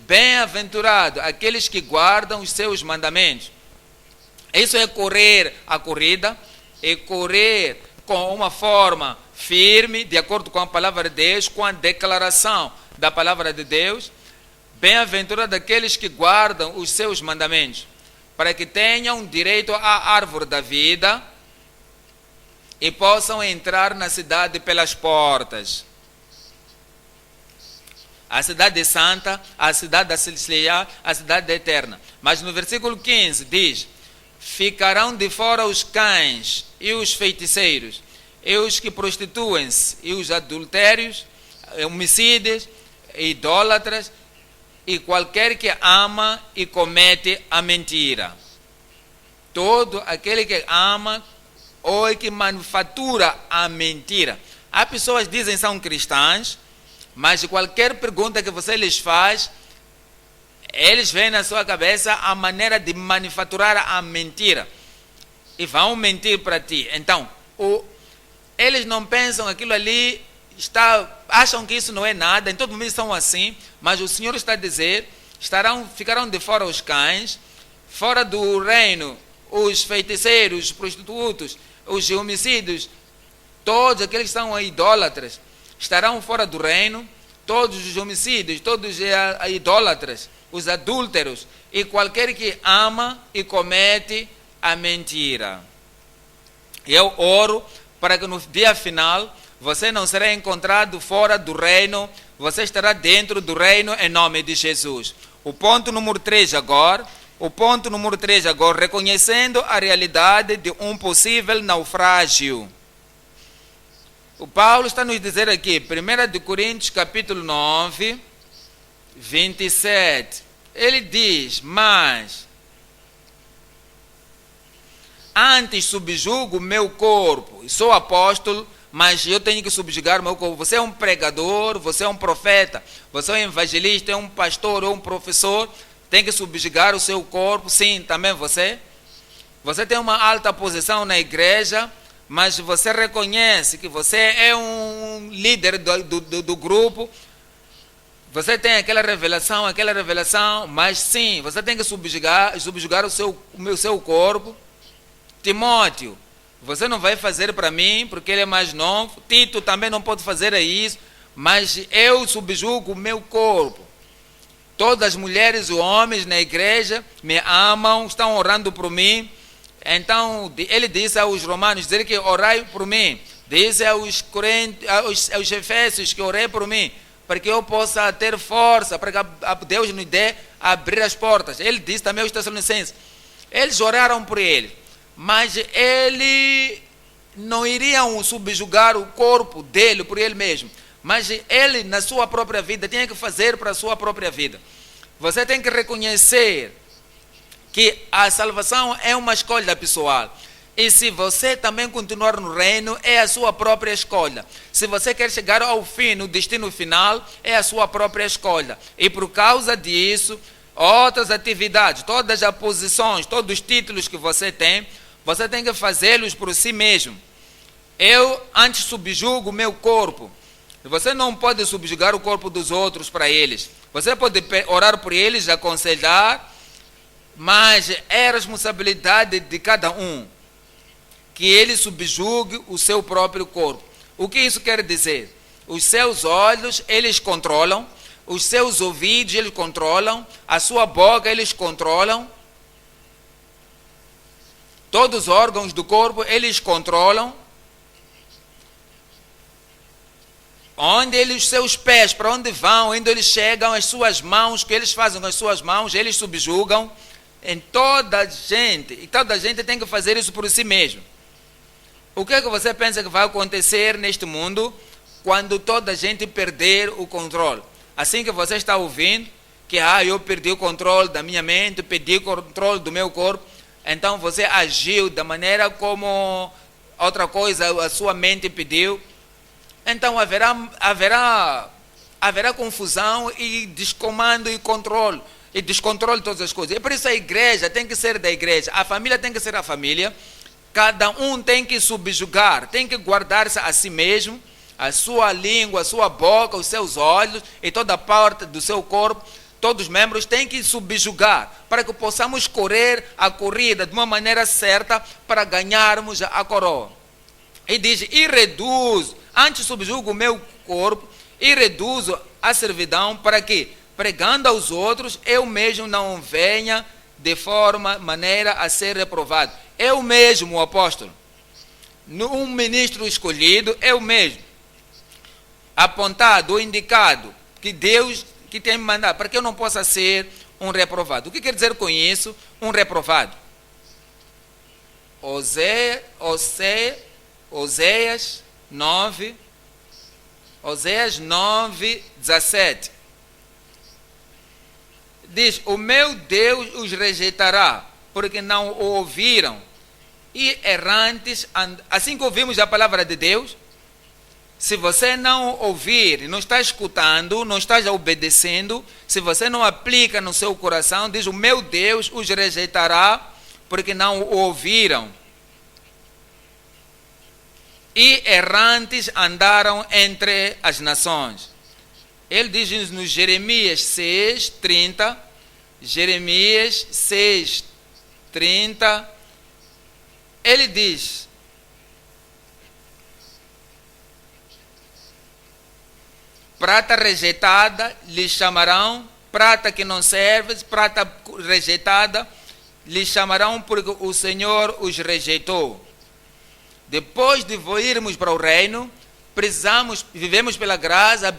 A: bem-aventurado aqueles que guardam os seus mandamentos. Isso é correr a corrida, é correr com uma forma firme, de acordo com a palavra de Deus, com a declaração da palavra de Deus. Bem-aventurado aqueles que guardam os seus mandamentos, para que tenham direito à árvore da vida e possam entrar na cidade pelas portas. A cidade santa, a cidade da celestial, a cidade eterna. Mas no versículo 15 diz, ficarão de fora os cães e os feiticeiros, e os que prostituem-se, e os adultérios, homicídios, idólatras, e qualquer que ama e comete a mentira. todo aquele que ama ou que manufatura a mentira. Há pessoas que dizem que são cristãs, mas qualquer pergunta que você lhes faz, eles veem na sua cabeça a maneira de manufaturar a mentira e vão mentir para ti. Então, eles não pensam aquilo ali, acham que isso não é nada, em todo momento são assim, mas o Senhor está a dizer, ficarão de fora os cães, fora do reino os feiticeiros, os prostitutos, os homicídios, todos aqueles que são idólatras, estarão fora do reino, todos os homicídios, todos os idólatras, os adúlteros e qualquer que ama e comete a mentira. Eu oro para que no dia final você não será encontrado fora do reino, você estará dentro do reino em nome de Jesus. O ponto número 3 agora, reconhecendo a realidade de um possível naufrágio. O Paulo está nos dizer aqui, 1 Coríntios capítulo 9, 27, ele diz, mas antes subjugo o meu corpo, sou apóstolo, mas eu tenho que subjugar o meu corpo. Você é um pregador, você é um profeta, você é um evangelista, é um pastor ou um professor, tem que subjugar o seu corpo, sim, também você. Você tem uma alta posição na igreja, mas você reconhece que você é um líder do grupo, você tem aquela revelação, mas sim, você tem que subjugar o seu corpo. Timóteo, você não vai fazer para mim, porque ele é mais novo. Tito também não pode fazer isso, mas eu subjugo o meu corpo. Todas as mulheres e homens na igreja me amam, estão orando por mim. Então, ele disse aos romanos, dizer que orai por mim. Disse aos efésios que orei por mim, para que eu possa ter força, para que Deus nos dê abrir as portas. Ele disse também aos Tessalonicenses. Eles oraram por ele, mas ele não iriam subjugar o corpo dele por ele mesmo. Mas ele, na sua própria vida, tinha que fazer para a sua própria vida. Você tem que reconhecer que a salvação é uma escolha pessoal. E se você também continuar no reino, é a sua própria escolha. Se você quer chegar ao fim, no destino final, é a sua própria escolha. E por causa disso, outras atividades, todas as posições, todos os títulos que você tem que fazê-los por si mesmo. Eu antes subjugo o meu corpo. Você não pode subjugar o corpo dos outros para eles. Você pode orar por eles, aconselhar, mas é a responsabilidade de cada um que ele subjugue o seu próprio corpo. O que isso quer dizer? Os seus olhos, eles controlam, os seus ouvidos, eles controlam, a sua boca, eles controlam, todos os órgãos do corpo, eles controlam. Os seus pés, para onde vão, onde eles chegam, as suas mãos, o que eles fazem com as suas mãos, eles subjugam. Em toda a gente, e toda a gente tem que fazer isso por si mesmo. O que é que você pensa que vai acontecer neste mundo quando toda a gente perder o controle? Assim que você está ouvindo que eu perdi o controle da minha mente, perdi o controle do meu corpo, então você agiu da maneira como outra coisa a sua mente pediu. Então haverá confusão e descomando e controle. E descontrole de todas as coisas. E por isso a igreja tem que ser da igreja, a família tem que ser a família, cada um tem que subjugar, tem que guardar-se a si mesmo, a sua língua, a sua boca, os seus olhos e toda parte do seu corpo, todos os membros têm que subjugar, para que possamos correr a corrida de uma maneira certa para ganharmos a coroa. E diz, e reduzo, antes subjugo o meu corpo e reduzo a servidão para que, pregando aos outros, eu mesmo não venha de maneira a ser reprovado. Eu mesmo, o apóstolo, um ministro escolhido, eu mesmo, apontado ou indicado, que Deus que tem me mandado, para que eu não possa ser um reprovado. O que quer dizer com isso, um reprovado? Oséias 9, 17. Diz, o meu Deus os rejeitará, porque não o ouviram. E errantes, assim que ouvimos a palavra de Deus, se você não ouvir, não está escutando, não está obedecendo, se você não aplica no seu coração, diz: o meu Deus os rejeitará, porque não o ouviram. E errantes andaram entre as nações. Ele diz no Jeremias 6:30, Jeremias 6:30, ele diz: prata rejeitada lhe chamarão, prata que não serve, prata rejeitada lhe chamarão, porque o Senhor os rejeitou. Depois de irmos para o reino, vivemos pela graça,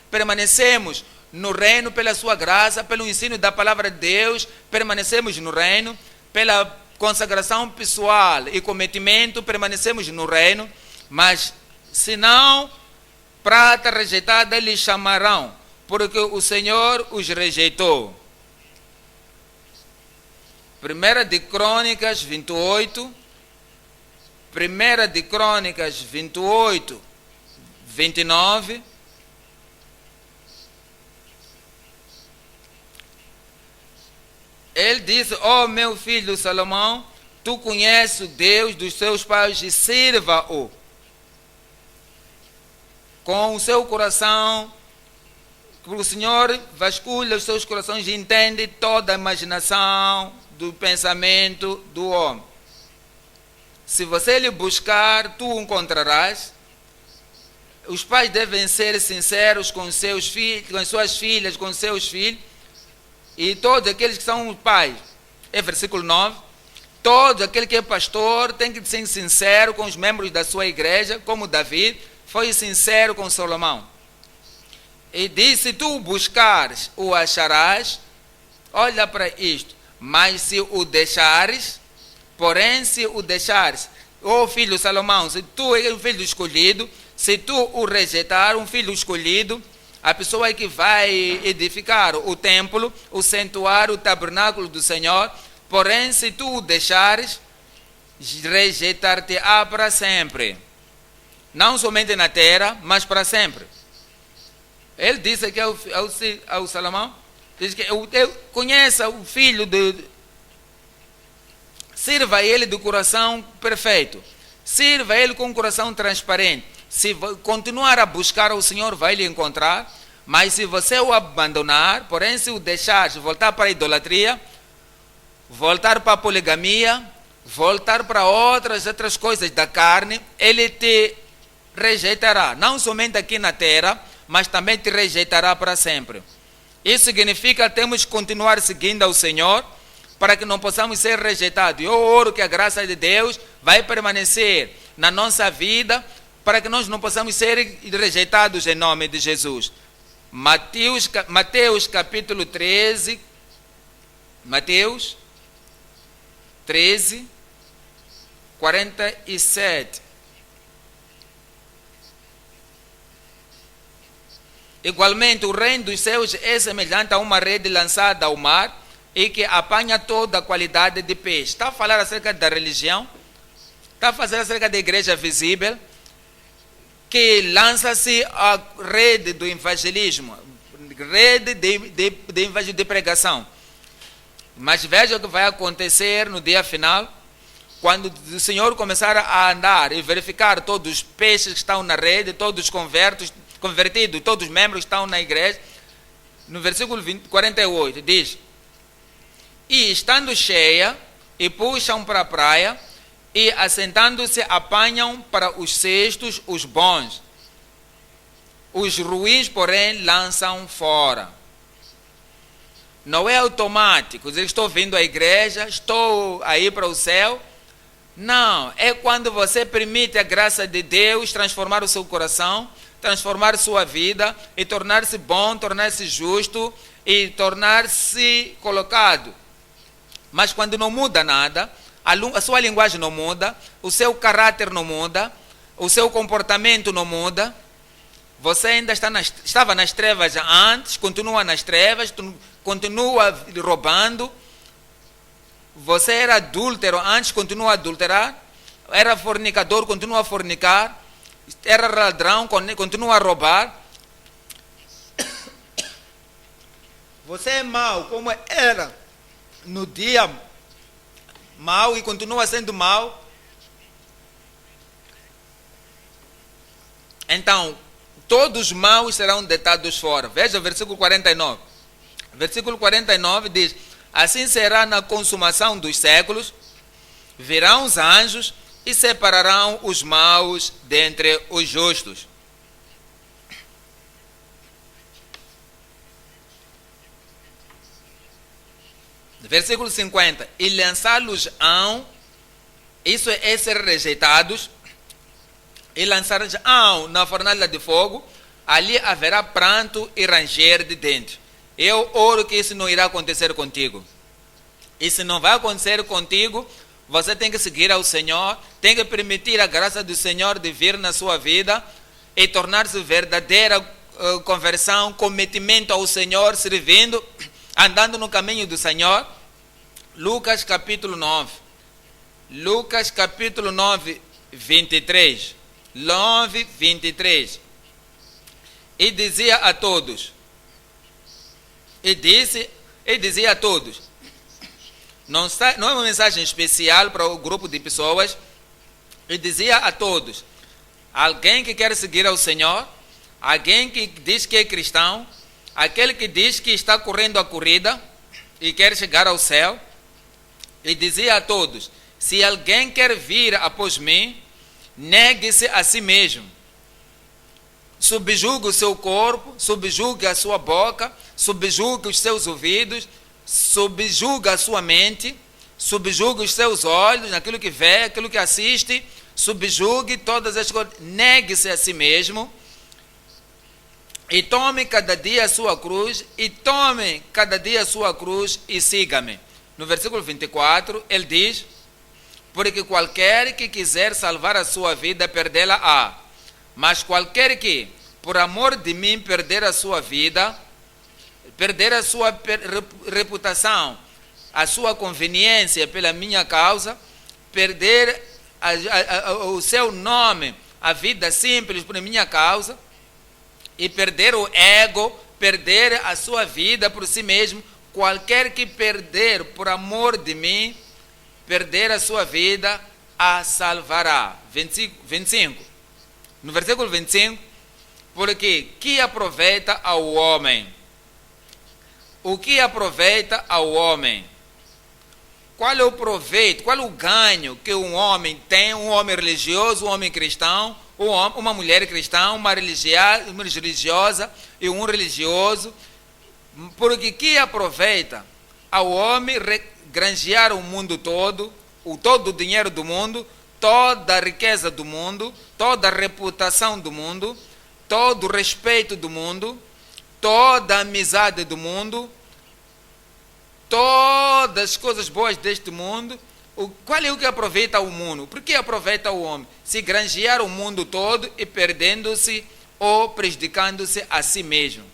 A: permanecemos no reino pela sua graça, pelo ensino da palavra de Deus, permanecemos no reino, pela consagração pessoal e cometimento, permanecemos no reino, mas se não, prata rejeitada lhe chamarão, porque o Senhor os rejeitou. 1 de Crônicas 28, 1 de Crônicas 28, 29. Ele disse: ó meu filho Salomão, tu conheces o Deus dos seus pais e sirva-o com o seu coração, porque o Senhor vasculha os seus corações e entende toda a imaginação do pensamento do homem. Se você lhe buscar, tu o encontrarás. Os pais devem ser sinceros com seus filhos, com suas filhas, com seus filhos. E todos aqueles que são pais, é versículo 9, todo aquele que é pastor tem que ser sincero com os membros da sua igreja, como Davi foi sincero com Salomão. E disse: se tu o buscares, o acharás. Olha para isto. Mas se o deixares, porém se o deixares, ó filho Salomão, se tu és um filho escolhido, se tu o rejeitar, um filho escolhido, a pessoa que vai edificar o templo, o santuário, o tabernáculo do Senhor, porém se tu o deixares, rejeitar-te-á para sempre. Não somente na terra, mas para sempre. Ele disse aqui ao Salomão, diz que eu conheça o filho sirva ele do coração perfeito, sirva ele com um coração transparente. Se continuar a buscar o Senhor, vai lhe encontrar. Mas se você o abandonar, porém se o deixar voltar para a idolatria, voltar para a poligamia, voltar para outras coisas da carne, ele te rejeitará, não somente aqui na terra, mas também te rejeitará para sempre. Isso significa que temos que continuar seguindo ao Senhor, para que não possamos ser rejeitados. Eu oro que a graça de Deus vai permanecer na nossa vida, para que nós não possamos ser rejeitados em nome de Jesus. Mateus capítulo 13, Mateus 13, 47. Igualmente, o reino dos céus é semelhante a uma rede lançada ao mar e que apanha toda a qualidade de peixe. Está a falar acerca da religião, está a falar acerca da igreja visível, que lança-se a rede do evangelismo, rede de pregação. Mas veja o que vai acontecer no dia final, quando o Senhor começar a andar e verificar todos os peixes que estão na rede, todos os convertidos, todos os membros que estão na igreja. No versículo 48 diz: e estando cheia, e puxam para a praia, e assentando-se apanham para os cestos os bons. Os ruins, porém, lançam fora. Não é automático, eu estou vindo à igreja, estou a ir para o céu. Não, é quando você permite a graça de Deus transformar o seu coração, transformar sua vida e tornar-se bom, tornar-se justo e tornar-se colocado. Mas quando não muda nada, a sua linguagem não muda, o seu caráter não muda, o seu comportamento não muda, você ainda estava nas trevas antes, continua nas trevas, continua roubando, você era adúltero, antes continua a adulterar, era fornicador, continua a fornicar, era ladrão, continua a roubar. Você é mau, como era no dia mau e continua sendo mau. Então, todos os maus serão deitados fora. Veja o versículo 49. Versículo 49 diz: assim será na consumação dos séculos, virão os anjos e separarão os maus dentre os justos. Versículo 50. E lançá-los-ão, isso é ser rejeitados, e lançar-los-ão na fornalha de fogo, ali haverá pranto e ranger de dentes. Eu oro que isso não irá acontecer contigo. Isso não vai acontecer contigo. Você tem que seguir ao Senhor, tem que permitir a graça do Senhor de vir na sua vida e tornar-se verdadeira conversão, comprometimento ao Senhor, servindo, andando no caminho do Senhor. Lucas capítulo 9. Lucas capítulo 9, 23. 9, 23. E dizia a todos, e dizia a todos, não é uma mensagem especial para o grupo de pessoas, e dizia a todos, alguém que quer seguir ao Senhor, alguém que diz que é cristão, aquele que diz que está correndo a corrida e quer chegar ao céu, e dizia a todos, se alguém quer vir após mim, negue-se a si mesmo, subjugue o seu corpo, subjugue a sua boca, subjugue os seus ouvidos, subjugue a sua mente, subjugue os seus olhos, naquilo que vê, aquilo que assiste, subjugue todas as coisas, negue-se a si mesmo, e tome cada dia a sua cruz, e siga-me. No versículo 24, ele diz, porque qualquer que quiser salvar a sua vida, perdê-la-á. Mas qualquer que, por amor de mim, perder a sua vida, perder a sua reputação, a sua conveniência pela minha causa, perder o seu nome, a vida simples por minha causa, e perder o ego, perder a sua vida por si mesmo, qualquer que perder por amor de mim, perder a sua vida, a salvará. 25. No versículo 25, porque que aproveita ao homem? O que aproveita ao homem? Qual é o proveito, qual é o ganho que um homem tem, um homem religioso, um homem cristão, uma mulher cristã, uma religiosa e um religioso? Porque que aproveita ao homem granjear o mundo todo o dinheiro do mundo, toda a riqueza do mundo, toda a reputação do mundo, todo o respeito do mundo, toda a amizade do mundo, todas as coisas boas deste mundo? Qual é o que aproveita o mundo? Por que aproveita o homem? Se granjear o mundo todo e perdendo-se ou prejudicando-se a si mesmo.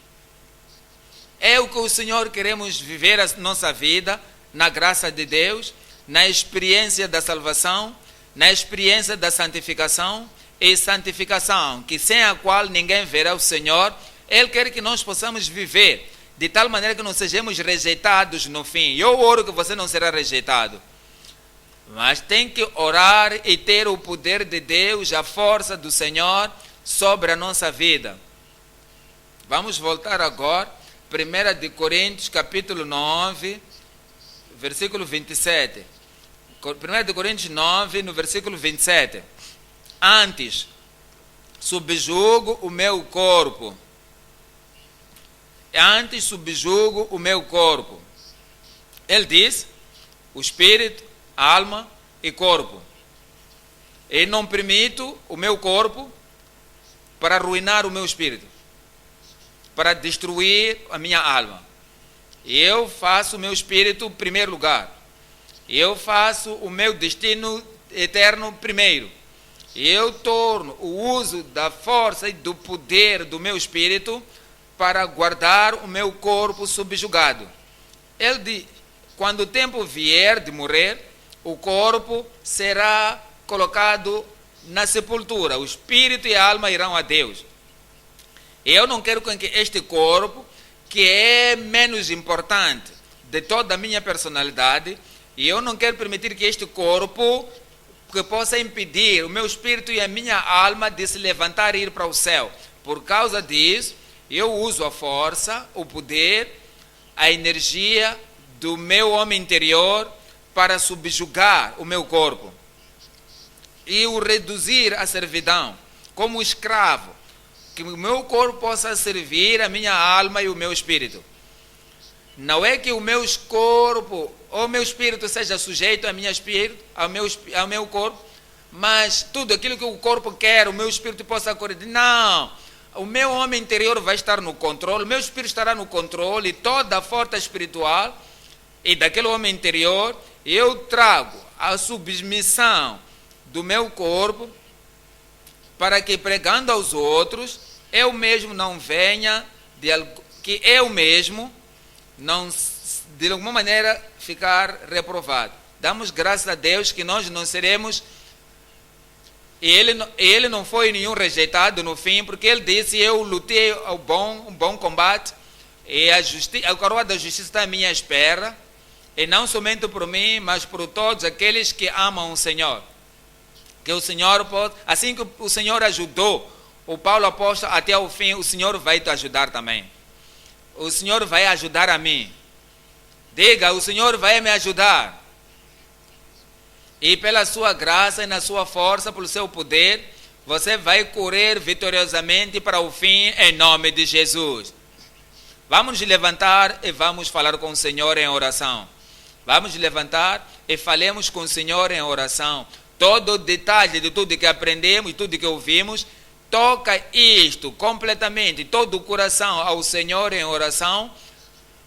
A: É o que o Senhor queremos viver a nossa vida, na graça de Deus, na experiência da salvação, na experiência da santificação, e santificação, que sem a qual ninguém verá o Senhor. Ele quer que nós possamos viver de tal maneira que não sejamos rejeitados no fim. Eu oro que você não será rejeitado, mas tem que orar e ter o poder de Deus, a força do Senhor sobre a nossa vida. Vamos voltar agora, 1 de Coríntios, capítulo 9, versículo 27. 1 de Coríntios 9, no versículo 27. Antes, subjugo o meu corpo. Antes subjugo o meu corpo. Ele diz, o espírito, a alma e corpo. E não permito o meu corpo para arruinar o meu espírito, para destruir a minha alma. Eu faço o meu espírito em primeiro lugar. Eu faço o meu destino eterno primeiro. Eu torno o uso da força e do poder do meu espírito para guardar o meu corpo subjugado. Ele diz, quando o tempo vier de morrer, o corpo será colocado na sepultura. O espírito e a alma irão a Deus. E eu não quero que este corpo, que é menos importante de toda a minha personalidade, e eu não quero permitir que este corpo que possa impedir o meu espírito e a minha alma de se levantar e ir para o céu. Por causa disso, eu uso a força, o poder, a energia do meu homem interior para subjugar o meu corpo e o reduzir à servidão, como escravo, que o meu corpo possa servir a minha alma e o meu espírito. Não é que o meu corpo ou o meu espírito seja sujeito ao meu espírito, ao meu corpo, mas tudo aquilo que o corpo quer, o meu espírito possa corrigir. Não, o meu homem interior vai estar no controle, o meu espírito estará no controle, e toda a força espiritual e daquele homem interior, eu trago a submissão do meu corpo para que, pregando aos outros, eu mesmo não venha, que eu mesmo não, de alguma maneira, ficar reprovado. Damos graças a Deus que nós não seremos, e ele não foi nenhum rejeitado no fim, porque ele disse: eu lutei um bom combate, e a coroa da justiça está à minha espera, e não somente por mim, mas por todos aqueles que amam o Senhor. Que o Senhor pode, assim que o Senhor ajudou o Paulo apóstolo até o fim, o Senhor vai te ajudar também. O Senhor vai ajudar a mim. Diga: o Senhor vai me ajudar. E pela sua graça e na sua força, pelo seu poder, você vai correr vitoriosamente para o fim, em nome de Jesus. Vamos nos levantar e vamos falar com o Senhor em oração. Vamos nos levantar e falemos com o Senhor em oração. Todo o detalhe de tudo que aprendemos, tudo que ouvimos, toca isto completamente, todo o coração ao Senhor em oração,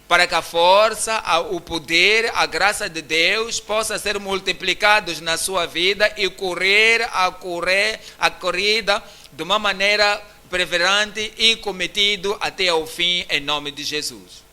A: para que a força, o poder, a graça de Deus possa ser multiplicados na sua vida e correr a corrida de uma maneira perseverante e cometido até ao fim, em nome de Jesus.